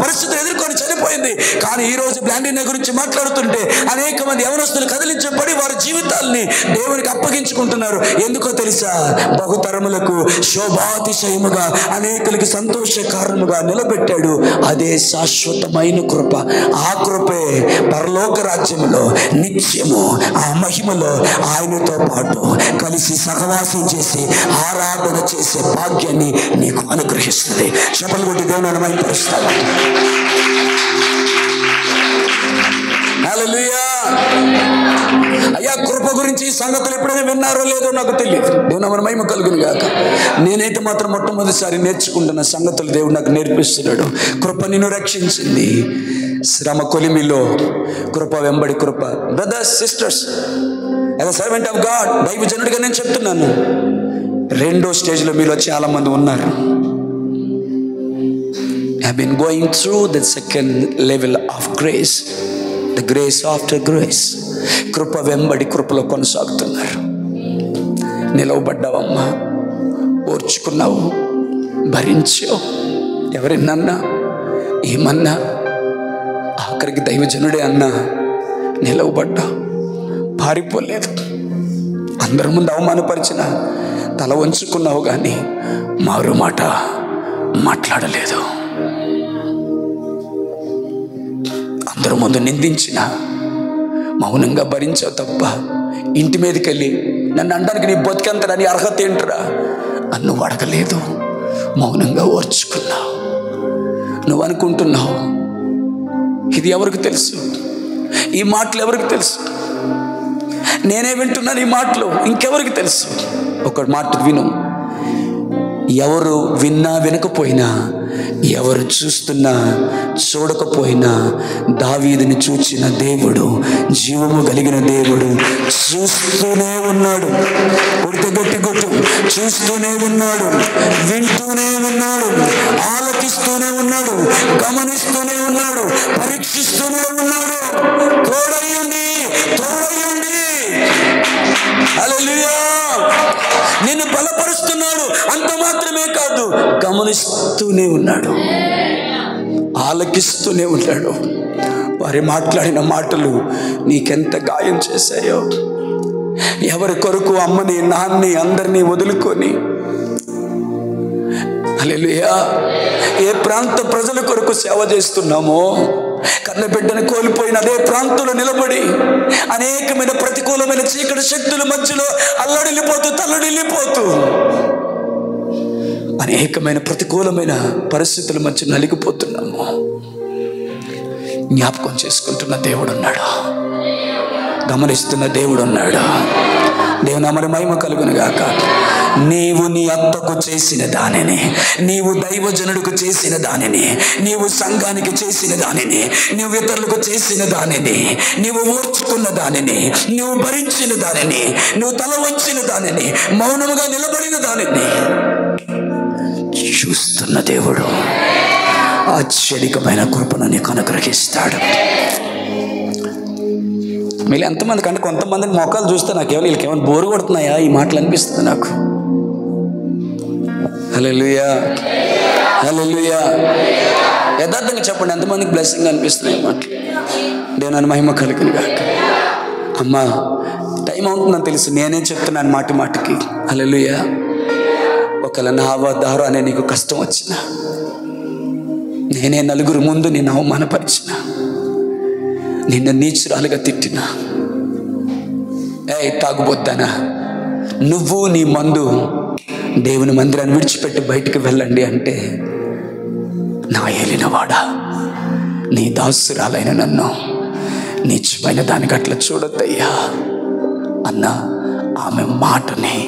పరిస్థితులు ఎదుర్కొని చనిపోయింది. కానీ ఈ రోజు బ్లాండ్రీనా గురించి మాట్లాడుతుంటే అనేక మంది యవనస్తులు కదిలించబడి వారి జీవితాల్ని దేవునికి అప్పగించుకుంటున్నారు. ఎందుకో తెలుసా? బహుతరములకు శోభాతిశయముగా అనేకులకి సంతోష కారణముగా నిలబెట్టాడు. అదే శాశ్వతమైన కృప. ఆ కృపే పరలోక రాజ్యంలో నిత్యము ఆ మహిమలో ఆయనతో పాటు కలిసి సహవాసం చేసి ఆరాధన చేసే భాగ్యాన్ని నీకు అనుగ్రహిస్తుంది. చెప్పలు కొట్టి దేవుని మహిమపరుస్తాను. హల్లెలూయా. అయ్యా, కృప గురించి ఈ సంగతులు ఎప్పుడైనా విన్నారో లేదో నాకు తెలియదు. దేవుని మహిమ కలుగును గాక. నేనైతే మాత్రం మొట్టమొదటిసారి నేర్చుకుంటున్న సంగతులు దేవుడు నాకు నేర్పిస్తున్నాడు. కృప నిన్ను రక్షించింది. శ్రమ కొలిమిలో కృప వెంబడి కృప. Brothers, sisters, as a servant of God, దైవజనుడిగా నేను చెప్తున్నాను, 2వ స్టేజ్లో మీలో చాలా మంది ఉన్నారు. have been going through the second level of grace, the grace after grace. కృప వెంబడి కృపలో కొనసాగుతున్నారు. నిలవబడ్డావమ్మా, ఓర్చుకున్నావు, భరించావు. ఎవరినన్నా ఏమన్నా ఆఖరికి దైవజనుడే అన్నా నిలవబడ్డా, పారిపోలేదు. అందరి ముందు అవమానపరిచిన తల వంచుకున్నావు కానీ మారు మాట మాట్లాడలేదు. అందరి ముందు నిందించిన మౌనంగా భరించావు తప్ప ఇంటి మీదకి వెళ్ళి నన్ను అనడానికి నీ బతికెంతరని అర్హత ఏంటరా అని నువ్వు అడగలేదు. మౌనంగా ఓర్చుకున్నావు. నువ్వు అనుకుంటున్నావు ఇది ఎవరికి తెలుసు, ఈ మాటలు ఎవరికి తెలుసు, నేనే వింటున్నాను ఈ మాటలు, ఇంకెవరికి తెలుసు? ఒక మాట విను. ఎవరు విన్నా వినకపోయినా, ఎవరు చూస్తున్నా చూడకపోయినా, దావీదుని చూచిన దేవుడు, జీవము కలిగిన దేవుడు చూస్తూనే ఉన్నాడు. గొట్టు చూస్తూనే ఉన్నాడు, వింటూనే ఉన్నాడు, ఆలకిస్తూనే ఉన్నాడు, గమనిస్తూనే ఉన్నాడు, పరీక్షిస్తూనే ఉన్నాడు. తోడయ్యండి. హల్లెలూయా. నిన్ను బలపరుస్తున్నాడు. అంత మాత్రమే కాదు, గమనిస్తూనే ఉన్నాడు. ఆలకిస్తూనే ఉన్నాడు. వారి మాట్లాడిన మాటలు నీకెంత గాయం చేశాయో. ఎవరి కొరకు అమ్మని నాన్నని అందరినీ వదులుకొని, హల్లెలూయా, ఏ ప్రాంత ప్రజల కొరకు సేవ చేస్తున్నామో, కన్న బిడ్డను కోల్పోయిన అదే ప్రాంతంలో నిలబడి అనేకమైన ప్రతికూలమైన చీకటి శక్తుల మధ్యలో అల్లడిల్లిపోతూ తల్లడిల్లిపోతూ అనేకమైన ప్రతికూలమైన పరిస్థితుల మధ్య నలిగిపోతున్నాము. జ్ఞాపకం చేసుకుంటున్న దేవుడు ఉన్నాడు, గమనిస్తున్న దేవుడు ఉన్నాడు. దేవుని నామమున మహిమ కలుగును గాక. నీవు నీ అత్తకు చేసిన దానిని, నీవు దైవజనుడికి చేసిన దానిని, నీవు సంఘానికి చేసిన దానిని, నీవు ఇతరులకు చేసిన దానిని, నీవు ఓర్చుకున్న దానిని, నువ్వు భరించిన దానిని, నువ్వు తల వంచిన దానిని, మౌనముగా నిలబడిన దానిని చూస్తున్న దేవుడు ఆశ్చర్యకమైన కృపను నీకు అనుగ్రహిస్తాడు. మీరు ఎంతమంది కంటే కొంతమందిని మొక్కలు చూస్తే నాకేమో వీళ్ళకేమైనా బోరు కొడుతున్నాయా ఈ మాటలు అనిపిస్తుంది నాకు. హల్లెలూయా, హల్లెలూయా. యథార్థంగా చెప్పండి, ఎంతమందికి బ్లెస్సింగ్ అనిపిస్తున్నాయి మాటలు? దేవుని మహిమ కలుగును గాక. అమ్మా, టైం అవుతుందని తెలుసు, నేనే చెప్తున్నాను మాటి మాటికి. హల్లెలూయా. ఒకవేళ నా ద్వారా అనే నీకు కష్టం వచ్చిన, నేనే నలుగురు ముందు నేను అవమానపరిచిన, నిన్ను నీచురాలుగా తిట్టిన, తాగుబోద్దానా, నువ్వు నీ మందు దేవుని మందిరాన్ని విడిచిపెట్టి బయటికి వెళ్ళండి అంటే, నా ఏలినవాడా, నీ దాసురాలైన నన్ను నీచమైన దానికి అట్లా చూడొద్దయ్యా అన్న ఆమె మాటని,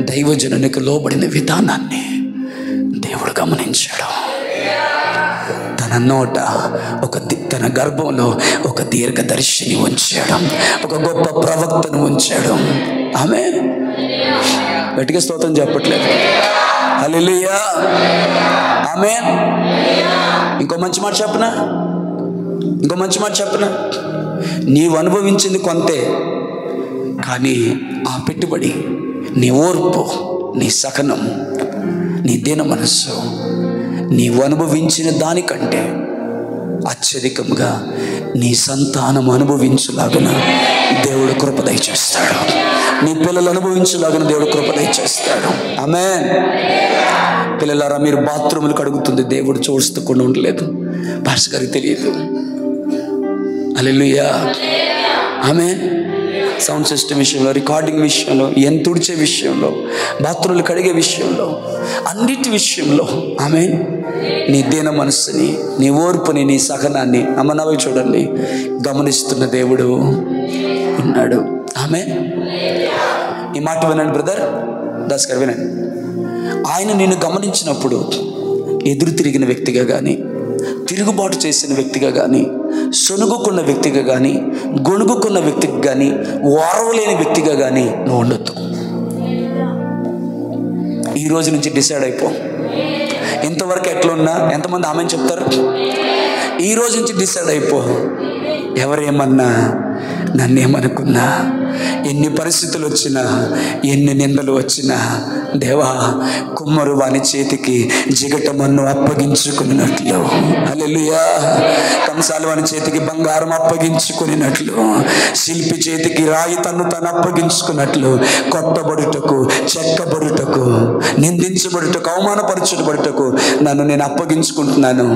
దైవజనునికి లోబడిన విధానాన్ని దేవుడు గమనించాడు. తన నోట తన గర్భంలో ఒక దీర్ఘదర్శిని ఉంచాడు, ఒక గొప్ప ప్రవక్తను ఉంచాడు. ఆమె గట్టిగా స్తోత్రం చెప్పట్లేదు. హల్లెలూయా, ఆమేన్. ఇంకో మంచి మాట చెప్పనా, నీవు అనుభవించింది కొంతే, కానీ ఆ పెట్టుబడి, నీ ఓర్పు, నీ సహనం, నీ దీన మనస్సు నీవు అనుభవించిన దానికంటే అత్యధికంగా నీ సంతానం అనుభవించులాగన దేవుడు కృప దయచేస్తాడు. నీ పిల్లలు అనుభవించులాగన దేవుడు కృప దయచేస్తాడు. ఆమేన్. పిల్లలారా, మీరు బాత్రూములు కడుగుతుంది దేవుడు చూస్తూ ఉండలేదు, పాస్టర్ గారికి తెలియదు. హల్లెలూయా, ఆమేన్. సౌండ్ సిస్టమ్ విషయంలో, రికార్డింగ్ విషయంలో, తుడిచే విషయంలో, బాత్రూములు కడిగే విషయంలో, అన్నిటి విషయంలో ఆమేన్, నీ దీన మనస్సుని, నీ ఓర్పుని, నీ సహనాన్ని అమ్మనవి చూడండి గమనిస్తున్న దేవుడు ఉన్నాడు. ఆమేన్. ఈ మాట వినండి బ్రదర్ దాస్ గారు, వినండి. ఆయన నిన్ను గమనించినప్పుడు ఎదురు తిరిగిన వ్యక్తిగా కానీ, తిరుగుబాటు చేసిన వ్యక్తిగా కానీ, సొనుగుకున్న వ్యక్తిగా కానీ, గొణుగుకున్న వ్యక్తికి కానీ, ఓర్వలేని వ్యక్తిగా కానీ నువ్వు ఉండొద్దు. ఈ రోజు నుంచి డిసైడ్ అయిపో. ఇంతవరకు ఎట్లున్నా, ఎంతమంది ఆమెను చెప్తారు? ఈ రోజు నుంచి డిసైడ్ అయిపో. ఎవరేమన్నా, నన్నేమనుకున్నా, ఎన్ని పరిస్థితులు వచ్చినా, ఎన్ని నిందలు వచ్చినా, దేవా, కుమ్మరు వాని చేతికి జిగటమన్ను అప్పగించుకున్నట్లు, హల్లెలూయా, కంసాలు వాని చేతికి బంగారం అప్పగించుకున్నట్లు, శిల్పి చేతికి రాయి తను అప్పగించుకున్నట్లు, కొట్టబడుటకు, చెక్కబడుటకు, నిందించబడుటకు, అవమానపరచబడుటకు నన్ను నేను అప్పగించుకుంటున్నాను.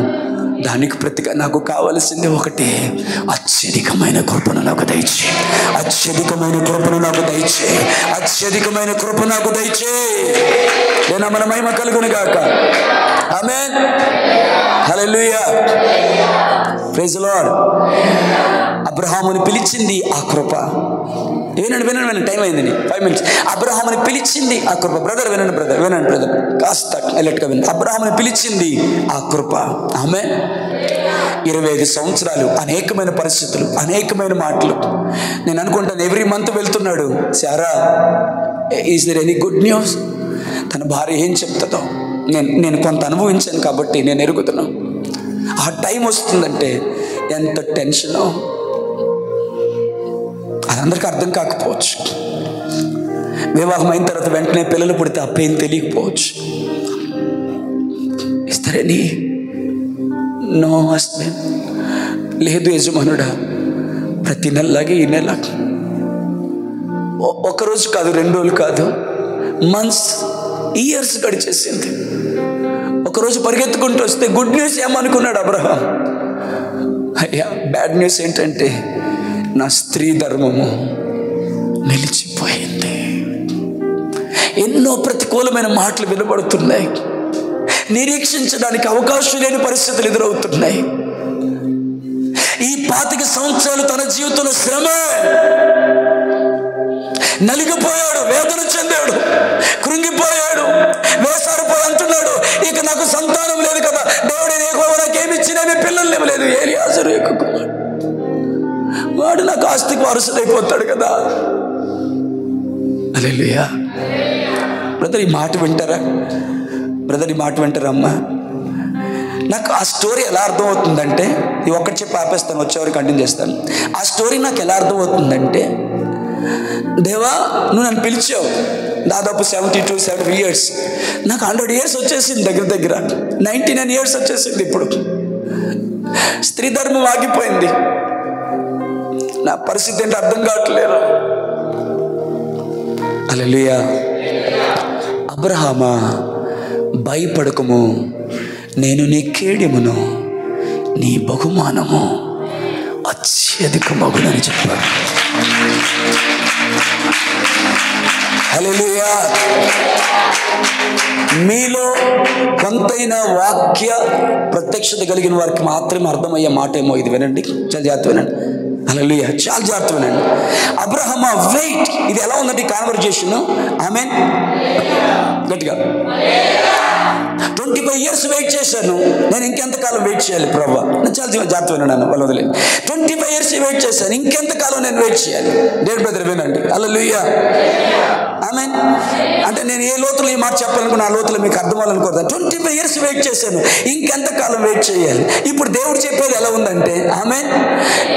దానికి ప్రతిగా నాకు కావలసింది ఒకటే, అత్యధికమైన కృపను నాకు దయచే, అత్యధికమైన కృపను నాకు దయచే, అత్యధికమైన కృప నాకు దయచే. నేను మన మహిమ కలుగును గాక. Amen. Hallelujah. Praise the Lord. అబ్రహాముని పిలిచింది ఆ కృప. వినండి, టైం అయింది, 5 minutes. అబ్రహాముని పిలిచింది ఆ కృప. బ్రదర్ వినండి బ్రదర్, కాస్త ఎలర్ట్గా వినండి. అబ్రహాముని పిలిచింది ఆ కృప. ఆమె 25 సంవత్సరాలు, అనేకమైన పరిస్థితులు, అనేకమైన మాటలు. నేను అనుకుంటాను ఎవ్రీ మంత్ వెళ్తున్నాడు. Sarah, is there any good news? తన భార్య ఏం చెప్తుందో నేను కొంత అనుభవించాను కాబట్టి నేను ఎరుగుతున్నాను. ఆ టైం వస్తుందంటే ఎంత టెన్షనో అది అందరికీ అర్థం కాకపోవచ్చు. వివాహం అయిన తర్వాత వెంటనే పిల్లలు పుడితే ఆ పెయిన్ తెలియకపోవచ్చు. ఇస్తారని నో హస్బెండ్. లేదు యజమానుడా, ప్రతి నెలలాగే ఈ నెల ఒకరోజు కాదు, 2 రోజులు కాదు, మంత్స్, ఇయర్స్ గడిచేసింది. ఒకరోజు పరిగెత్తుకుంటూ వస్తే గుడ్ న్యూస్ ఏమనుకున్నాడు అబ్రహాం? అయ్యా, బ్యాడ్ న్యూస్ ఏంటంటే నా స్త్రీ ధర్మము నిలిచిపోయింది. ఎన్నో ప్రతికూలమైన మాటలు వినబడుతున్నాయి. నిరీక్షించడానికి అవకాశం లేని పరిస్థితులు ఎదురవుతున్నాయి. ఈ 25 సంవత్సరాలు తన జీవితంలో శ్రమ, నలిగిపోయాడు, వేదన చెందాడు, కృంగిపోయాడు, వేసారిపోయి అంటున్నాడు, ఇక నాకు సంతానం లేదు కదా, దేవుడు నాకేమిచ్చినవి పిల్లలు లేదు, ఎలియాజరు ఎక్కుకున్నాడు, వాడు నాకు ఆస్తికి వారసుడైపోతాడు కదా. హల్లెలూయా. బ్రదర్, ఈ మాట వింటారా? బ్రదర్, ఈ మాట వింటారా అమ్మా? నాకు ఆ స్టోరీ ఎలా అర్థమవుతుందంటే, ఇది ఒక్కటి చెప్పి ఆపేస్తాను, వచ్చేవారికి కంటిన్యూ చేస్తాను. ఆ స్టోరీ నాకు ఎలా అర్థమవుతుందంటే, దేవా నువ్వు నన్ను పిలిచావు, దాదాపు 72-70 ఇయర్స్, నాకు 100 ఇయర్స్ వచ్చేసింది, దగ్గర 99 ఇయర్స్ వచ్చేసింది. ఇప్పుడు స్త్రీ ధర్మం ఆగిపోయింది, నా పరిస్థితి ఏంటో అర్థం కావట్లేదు. హల్లెలూయా. అబ్రహామా, భయపడకము, నేను నీ కేడెమును, నీ బహుమానము అత్యధికమగునని చెప్పాడు. హల్లెలూయా. మీలో కొంతైనా వాక్య ప్రత్యక్షత కలిగిన వారికి మాత్రమే అర్థమయ్యే మాట ఏమో ఇది. వినండి, చాలా జాగ్రత్త వినండి. హల్లెలూయా, చాలా జాగ్రత్త వినండి. అబ్రహామా వెయిట్, ఇది ఎలా ఉందంటే కాన్వర్జేషన్. ఆమేన్, గట్టిగా. 25 ఇయర్స్ వెయిట్ చేశాను, నేను ఇంకెంతకాలం వెయిట్ చేయాలి ప్రభా? నేను చాలా జాగ్రత్త విన్నాను, వాళ్ళు వదిలేదు. 25 ఇయర్స్ వెయిట్ చేశాను, ఇంకెంతకాలం నేను వెయిట్ చేయాలి? డేట్ బ్రదర్ వినండి. హల్లెలూయా, ఆమేన్. అంటే నేను ఏ లోతులు ఈ మాట చెప్పాలనుకున్నా, ఆ లోతులు మీకు అర్థం అవ్వాలనుకోవద్దు. 25 ఇయర్స్ వెయిట్ చేశాను, ఇంకెంతకాలం వెయిట్ చేయాలి? ఇప్పుడు దేవుడు చెప్పేది ఎలా ఉందంటే, amen,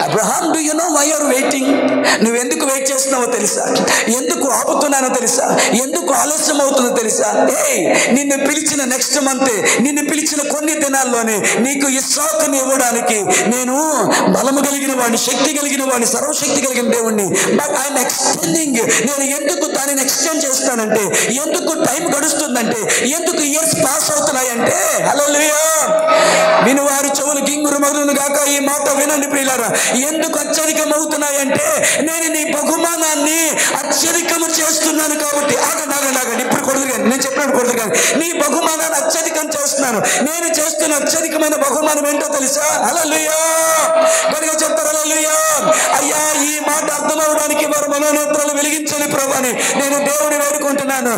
Abraham, do you know why you are waiting? నువ్వు ఎందుకు వెయిట్ చేస్తున్నావో తెలుసా? ఎందుకు ఆపుతున్నానో తెలుసా? ఎందుకు ఆలస్యం అవుతుందో తెలుసా? నిన్ను పిలిచిన నెక్స్ట్ మంత్, నిన్ను పిలిచిన కొన్ని దినాల్లోనే నీకు ఇస్సాకుని ఇవ్వడానికి నేను బలము కలిగిన వాడిని, శక్తి కలిగిన వాడిని, సర్వశక్తి కలిగిన దేవుణ్ణి. But I'm extending. నేను ఎందుకు దానిని ఎక్స్టెండ్ చేస్తానంటే, ఎందుకు టైం గడుస్తుందంటే, ఎందుకు ఇయర్స్ పాస్ అవుతున్నాయంటే, హల్లెలూయా, వినువారు చెవులు గింగురు మగును గాక, ఈ మాట వినండి ప్రియులారా. ఎందుకు అత్యధికం అవుతున్నాయంటే, నేను నీ బహుమానాన్ని అత్యధికము చేస్తున్నాను కాబట్టి. ఆగండి, ఇప్పుడు కొడుకు కానీ, నేను చెప్పినట్టు కొడుకు కానీ, నీ బహుమానాన్ని అత్యధికం చేస్తున్నాను. నేను చేస్తున్న అత్యధికమైన బహుమానం ఏంటో తెలుసా? హల్లెలూయా, గట్టిగా చెప్తారు హల్లెలూయా. అయ్యా, ఈ మాట అర్థం అవడానికి వారు మనోనేత్రాలు వెలిగించాలి ప్రభాని నేను దేవుడిని వేడుకుంటున్నాను.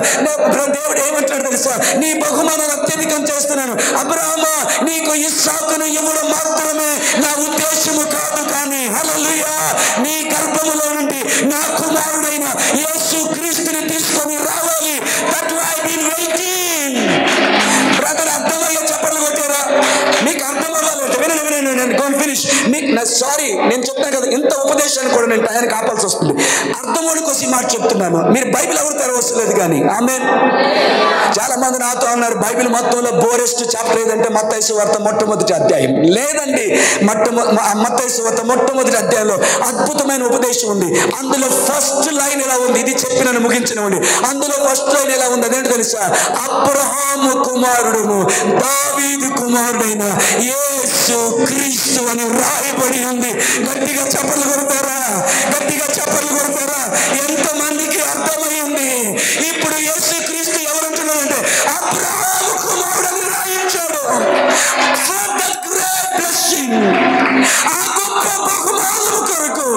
దేవుడు ఏమంటాడు తెలుసా? నీ బహుమానాన్ని అత్యధికం చేస్తున్నాను. అబ్రహామా, నీకు ఇస్సాకును ఇవ్వడం మాత్రమే నా ఉద్దేశము కాదు, కానీ హల్లెలూయా, నీ గర్భములో నుండి నా కుమారుడైన యేసు క్రీస్తుని తీసుకొని రావాలి. That I been waiting. Brother, అర్థమయ్యే చెప్పలు కొట్టారా? మీకు అర్థం అవ్వాలి. వినండి, ఫినిష్. సారీ, నేను చెప్తాను కదా, ఇంత ఉపదేశాన్ని కూడా నేను టయానికి ఆపాల్సి వస్తుంది. అర్థమోడి కోసం ఈ మాట చెప్తున్నాను. మీరు బైబిల్ ఎవరు తెరవలేదు కానీ. ఆమేన్. చాలా మంది నాతో అన్నారు, బైబిల్ మొత్తంలో బోరెస్ట్ చాప్టర్ ఏదంటే మత్తయి సువార్త మొట్టమొదటి అధ్యాయం. లేదండి, మత్తయి సువార్త మొట్టమొదటి అధ్యాయంలో అద్భుతమైన ఉపదేశం ఉంది. అందులో ఫస్ట్ లైన్ ఎలా ఉంది? ఇది చెప్పి నన్ను ముగించనివ్వండి. అందులో ఫస్ట్ లైన్ ఎలా ఉంది? అదేంటి తెలుసా? అబ్రహాము కుమారుడును దావీదు కుమారుడైన యేసు క్రీస్తు అని రాయబడి ఉంది. గట్టిగా చప్పట్లు కొడతారా? గట్టిగా చప్పట్లు కొడతారా? ఎంతమందికి అర్థమైంది? ఇప్పుడు యేసు క్రీస్తు ఎవరంటున్నారంటే అబ్రహాము కుమారుడని రాయించాడు. ఆ గొప్ప బహుమానము కొరకు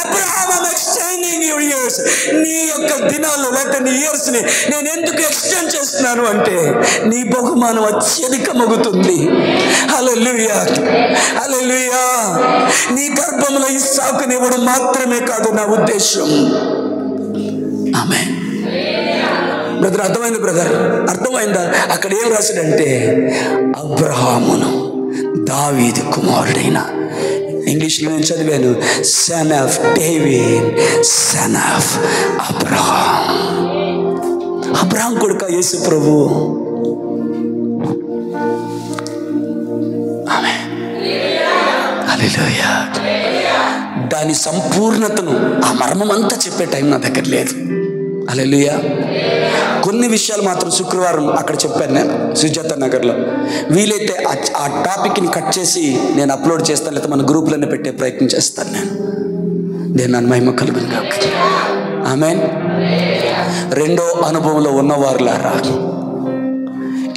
Abraham, I am extending your years. నీ యొక్క దినాలు లేక నీ ఇయర్స్ ని నేను ఎందుకు ఎక్స్టెండ్ చేస్తున్నాను అంటే, నీ బహుమానం అత్యధికమగుతుంది. హల్లెలూయా, హల్లెలూయా. నీ గర్భంలో ఇస్సాకుని ఇవ్వడం మాత్రమే కాదు నా ఉద్దేశం. ఆమేన్. బ్రదర్, అర్థమైంది బ్రదర్? అర్థమైందా? అక్కడ ఏం రాశాడంటే, అబ్రహామును దావీదు కుమారుడైన, ఇంగ్లీష్లో నేను చదివాను, son of David, son of Abraham. Abraham కొడుక యేసు ప్రభు. ఆమేన్. హల్లెలూయా. దాని సంపూర్ణతను, ఆ మర్మం అంతా చెప్పే టైం నా దగ్గర లేదు. హల్లెలూయా. కొన్ని విషయాలు మాత్రం శుక్రవారం అక్కడ చెప్పాను నేను సుజాత నగర్లో. వీలైతే ఆ టాపిక్ని కట్ చేసి నేను అప్లోడ్ చేస్తాను, లేకపోతే మన గ్రూప్లోనే పెట్టే ప్రయత్నం చేస్తాను. నేను నన్ను మహిమ కలుగును గాక. ఆమేన్. రెండో అనుభవంలో ఉన్నవారులారా,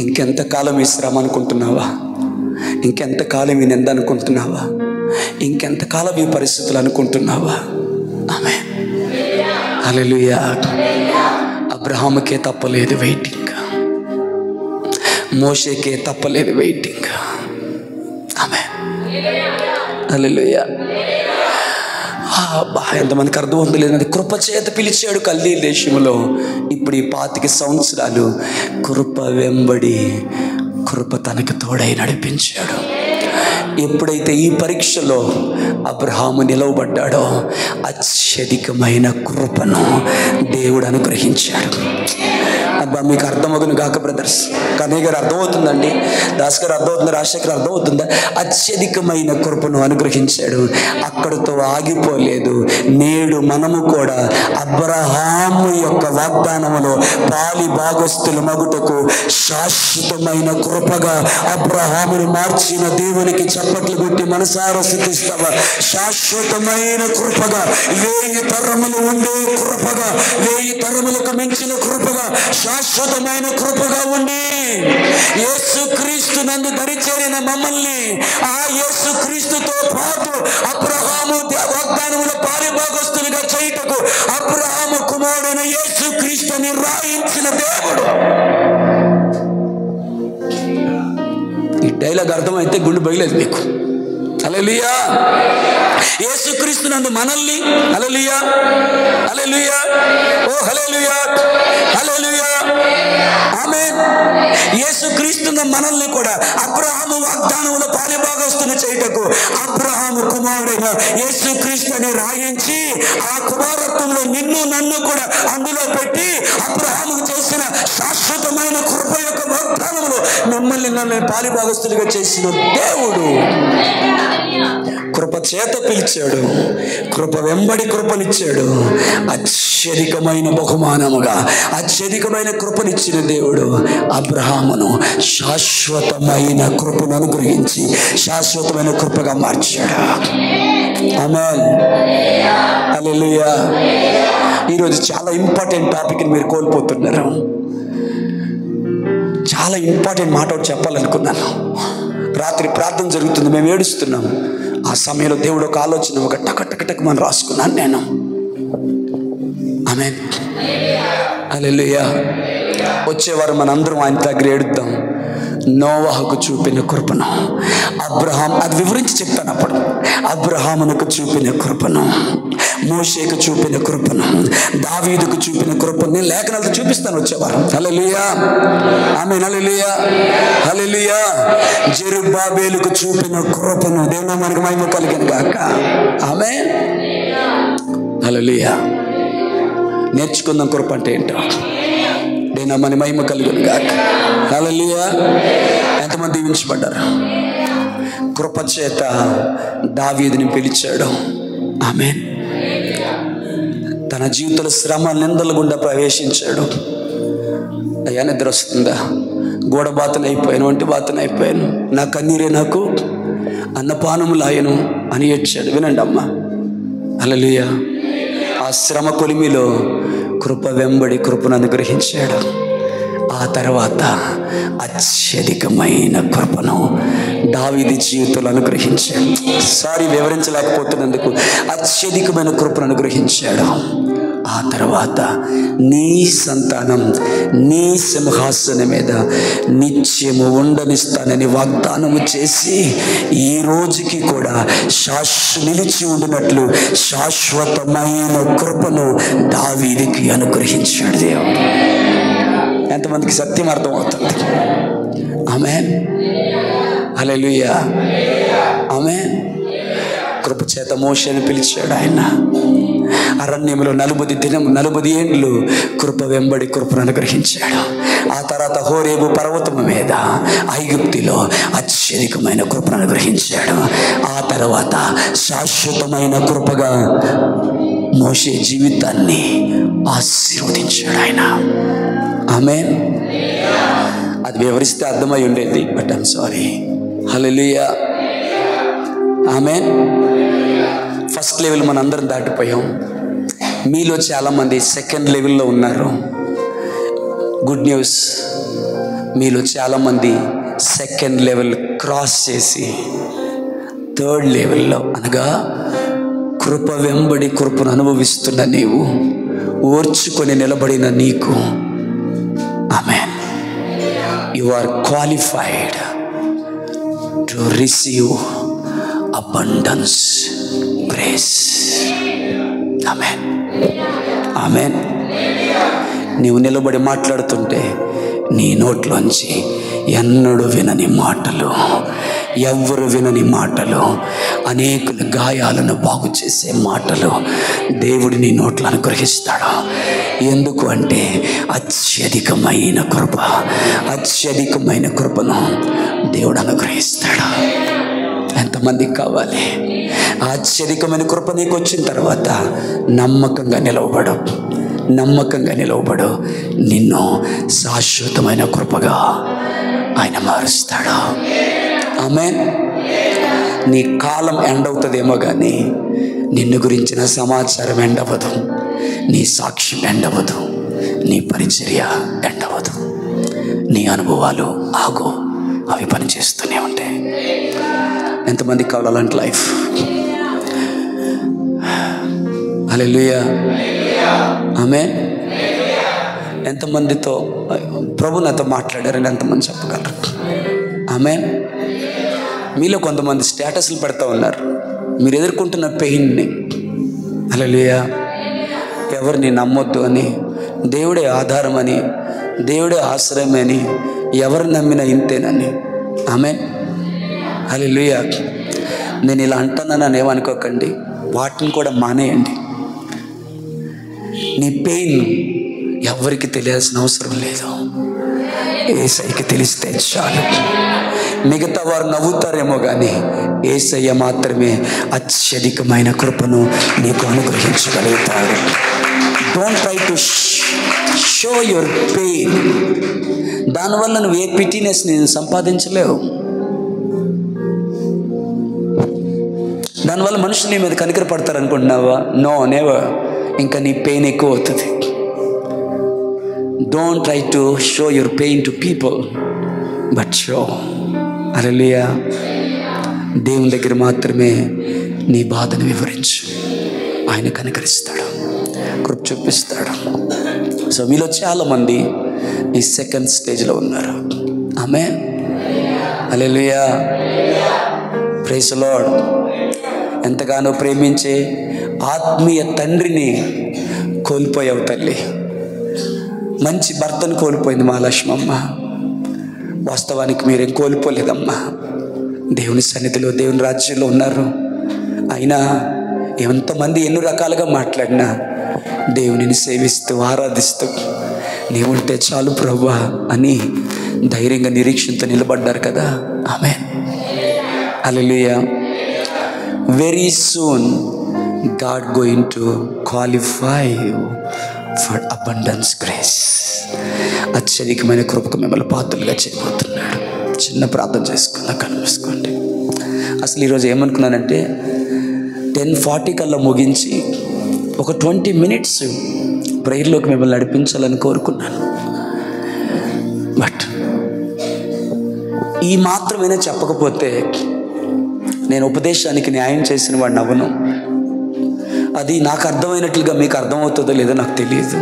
ఇంకెంతకాలం ఈ శ్రమ అనుకుంటున్నావా? ఇంకెంతకాలం ఈ నింద అనుకుంటున్నావా? ఇంకెంతకాలం ఈ పరిస్థితులు అనుకుంటున్నావా? ఆమేన్. హల్లెలూయా. అబ్రహాముకే తప్పలేదు వెయిటింగ్, మోషేకే తప్పలేదు వెయిటింగ్. ఆమేన్. హల్లెలూయా. ఎంతమందికి అర్థం అవుతుంది లేదంటే, కృప చేత పిలిచాడు కల్దీ దేశంలో. ఇప్పుడు ఈ 25 సంవత్సరాలు కృప వెంబడి కృప తనకు తోడై నడిపించాడు. ఎప్పుడైతే ఈ పరీక్షలో అబ్రహాము నిలవబడ్డాడో అత్యధికమైన కృపను దేవుడు అనుగ్రహించాడు. అబ్బా, మీకు అర్థమవుతుంది కాక బ్రదర్స్? కన్నయ్య గారు అర్థమవుతుందండి, దాస్ గారు అర్థమవుతుంది, రాజశేఖర్ అర్థమవుతుందా? అత్యధికమైన కృపను అనుగ్రహించాడు. అక్కడితో ఆగిపోలేదు. నేడు మనము కూడా అబ్రహాము యొక్క వాగ్దానములో పాలి భాగస్థుల మగుటకు శాశ్వతమైన కృపగా అబ్రహామును మార్చిన దేవునికి చప్పట్లు కొట్టి మనసారా స్తుతిస్తావా? శాశ్వతమైన కృపగా, 1000 తరములు ఉండే కృపగా, 1000 తరములకు మించిన కృపగా, శాశ్వతమైన కృపగా ఉండి యేసుక్రీస్తు నందు దరిచేరిన మమ్మల్ని ఆ యేసుక్రీస్తుతో పాటు అబ్రహాము వాగ్దానముల పారిభాగస్తులుగా చేయుటకు అబ్రహాము కుమారుడైన యేసుక్రీస్తుని రాయించిన దేవుడు. ఈ డైలాగ్ అర్థమైతే గుండె బయలేదు మీకు. హల్లెలూయా. యేసుక్రీస్తు నందు మనల్ని, హల్లెలూయా, హల్లెలూయా, ఓ హల్లెలూయా, హల్లెలూయా, ఆమేన్. యేసుక్రీస్తు మనల్ని కూడా అబ్రహాము వాగ్దానముల పాలిభాగస్తుని చేయుటకు అబ్రహాము కుమారుడైన యేసుక్రీస్తుని రాయించి ఆ కుమారత్వంలో నిన్ను నన్ను కూడా అందులో పెట్టి అబ్రహాము చేసిన శాశ్వతమైన కృప యొక్క వాగ్దానములు మిమ్మల్ని నన్ను పాలిభాగస్తులుగా చేసిన దేవుడు కృప చేత పిలిచాడు, కృప వెంబడి కృపనిచ్చాడు. అత్యధికమైన బహుమానముగా అత్యధికమైన కృపనిచ్చిన దేవుడు అబ్రహామును శాశ్వతమైన కృపను అనుగ్రహించి శాశ్వతమైన కృపగా మార్చాడు. ఆమేన్. హల్లెలూయా. ఈరోజు చాలా ఇంపార్టెంట్ టాపిక్ని మీరు కోల్పోతున్నారు. చాలా ఇంపార్టెంట్ మాట ఒకటి చెప్పాలనుకున్నాను. రాత్రి ప్రార్థన జరుగుతుంది, మేము ఏడుస్తున్నాం. ఆ సమయంలో దేవుడు ఒక ఆలోచన ఒక టక్ మనం రాసుకున్నాను నేను. ఆమేన్. హల్లెలూయా. వచ్చేవారు మనందరం ఆయన దగ్గర ఏడుద్దాం. నోవాహుకు చూపిన కృపను అబ్రహాం, అది వివరించి చెప్తాను అప్పుడు. అబ్రహామునకు చూపిన కృపను, మోషేకు చూపిన కృపను, దావీదుకు చూపిన కృపను నేను లేఖనాలతో చూపిస్తాను వచ్చేవారు. హల్లెలూయా. ఆమేన్. హల్లెలూయా. హల్లెలూయా. జెరుబ్బాబేలుకు చూపిన కృపను దేవుని మనకు మహిమ కలిగిన గాక. ఆమేన్. హల్లెలూయా. నేర్చుకుందాం కృప అంటే ఏంటో. దేవుని మన మహిమ కలిగిన గాక. హల్లెలూయా. ఎంతమంది దీవించబడ్డారు? కృప చేత దావీదుని పిలిచాడు. ఆమేన్. తన జీవితంలో శ్రమ నిందల గుండా ప్రవేశించాడు. అయ్యా నిద్ర వస్తుందా? గోడ బాతను అయిపోయాను, ఒంటి బాతను అయిపోయాను, నా కన్నీరే నాకు అన్నపానములాయను అని ఏడ్చాడు. వినండి అమ్మ. హల్లెలూయా. ఆ శ్రమ కొలిమిలో కృప వెంబడి కృపను అనుగ్రహించాడు. ఆ తర్వాత అత్యధికమైన కృపను దావీదు జీవితంలో అనుగ్రహించాడు. సారీ వివరించలేకపోతున్నందుకు. అత్యధికమైన కృపను అనుగ్రహించాడు. ఆ తర్వాత నీ సంతానం నీ సింహాసనం మీద నిత్యము ఉండనిస్తానని వాగ్దానము చేసి ఈ రోజుకి కూడా నిలిచి ఉండినట్లు శాశ్వతమైన కృపను దావీదుకి అనుగ్రహించాడు దేవుడు. ఎంతమందికి సత్యం అర్థమవుతుంది? ఆమేన్. హల్లెలూయా. ఆమేన్. కృప చేత మోషేని పిలిచాడు ఆయన. అరణ్యంలో 40 ఏండ్లు కృప వెంబడి కృపను అనుగ్రహించాడు. ఆ తర్వాత హోరేబు పర్వతము మీద ఐగుప్తిలో అత్యధికమైన కృపను అనుగ్రహించాడు. ఆ తర్వాత శాశ్వతమైన కృపగా మోషే జీవితాన్ని ఆశీర్వదించాడు ఆయన. ఆమేన్. అది వివరిస్తే అర్థమై ఉండేది, but I'm sorry. Hallelujah. Amen. First level మన అందరం దాటిపోయాం. మీలో చాలామంది సెకండ్ లెవెల్లో ఉన్నారు. గుడ్ న్యూస్, మీలో చాలామంది సెకండ్ లెవెల్ క్రాస్ చేసి థర్డ్ లెవెల్లో, అనగా కృప వెంబడి కృపను అనుభవిస్తున్న నీవు, ఓర్చుకొని నిలబడిన నీకు, amen, you are qualified to receive abundance grace. Amen. Amen. నీవు నిలబడి మాట్లాడుతుంటే నీ నోట్లోంచి ఎన్నడూ వినని మాటలు, ఎవ్వరు వినని మాటలు, అనేకుల గాయాలను బాగు చేసే మాటలు దేవుడు నీ నోట్లో అనుగ్రహిస్తాడు. ఎందుకు అంటే అత్యధికమైన కృపను దేవుడు అనుగ్రహిస్తాడు. ఎంతమందికి కావాలి? అత్యధికమైన కృప నీకు వచ్చిన తర్వాత నమ్మకంగా నిలవబడు. నిన్ను శాశ్వతమైన కృపగా ఆయన మారుస్తాడు. ఆమేన్. నీ కాలం ఎండ్ అవుతుందేమో కానీ నిన్ను గురించిన సమాచారం ఎండవదు, నీ సాక్ష్యం ఎండవదు, నీ పరిచర్య ఎండవదు, నీ అనుభవాలు ఆగు, అవి పనిచేస్తూనే ఉంటాయి. ఎంతమందికి కావాలి అలాంటి లైఫ్? హల్లెలూయా. ఆమేన్. ఎంతమందితో ప్రభు నాతో మాట్లాడారని ఎంతమంది చెప్పగలరు? ఆమేన్. మీలో కొంతమంది స్టేటస్లు పెడతా ఉన్నారు మీరు ఎదుర్కొంటున్న పెయిన్ని. హల్లెలూయా. ఎవరిని నమ్మొద్దు అని, దేవుడే ఆధారం అని, దేవుడే ఆశ్రయం అని, ఎవరు నమ్మినా ఇంతేనని. ఆమేన్. హల్లెలూయా. నేను ఇలా అంటున్నానని ఏమనుకోకండి, వాటిని కూడా మానేయండి. నీ పెయిన్ ఎవరికి తెలియాల్సిన అవసరం లేదు, యేసయ్యకి తెలిస్తే చాలు. మిగతా వారు నవ్వుతారేమో కానీ యేసయ్య మాత్రమే అత్యధికమైన కృపను నీకు అనుగ్రహించగలుగుతాడు. Don't try to show your pain. దానివల్ల నువ్వు ఏ పిటీనెస్ నేను సంపాదించలేవు. దానివల్ల మనుషులు నీ మీద కనికర పడతారు అనుకుంటున్నావా? No, never. ఇంకా నీ పెయిన్ ఎక్కువ అవుతుంది. Don't try to show your pain to people, but show. Hallelujah. దేవుని దగ్గర మాత్రమే నీ బాధను వివరించు, ఆయన కనికరిస్తాడు, కృప చూపిస్తాడు. సో మీలో చాలామంది ఈ సెకండ్ స్టేజ్లో ఉన్నారు. Amen. Hallelujah. Praise the Lord. ఎంతగానో ప్రేమించే ఆత్మీయ తండ్రిని కోల్పోయావు తల్లి. మంచి భర్తను కోల్పోయింది మా లక్ష్మమ్మ. వాస్తవానికి మీరేం కోల్పోలేదమ్మా. దేవుని సన్నిధిలో, దేవుని రాజ్యంలో ఉన్నారు. అయినా ఎంతమంది ఎన్ని రకాలుగా మాట్లాడినా దేవునిని సేవిస్తూ ఆరాధిస్తూ నీవుంటే చాలు ప్రభువా అని ధైర్యంగా నిరీక్షణతో నిలబడ్డారు కదా. ఆమేన్. హల్లెలూయా. Very soon God going to qualify you for abundance grace. అత్యధికమైన కృపకు మిమ్మల్ని పాత్రలుగా చేయబోతున్నాడు. చిన్న ప్రార్థన చేసుకుందాం, కళ్ళు మూసుకోండి. అసలు ఈరోజు ఏమనుకున్నానంటే 10:40 కల్లా ముగించి ఒక 20 minutes ప్రేయర్లోకి మిమ్మల్ని నడిపించాలని కోరుకున్నాను. బట్ ఈ మాత్రమైనా చెప్పకపోతే నేను ఉపదేశానికి న్యాయం చేసిన వాడిని అవ్వను. అది నాకు అర్థమైనట్లుగా మీకు అర్థమవుతుందో లేదో నాకు తెలియదు.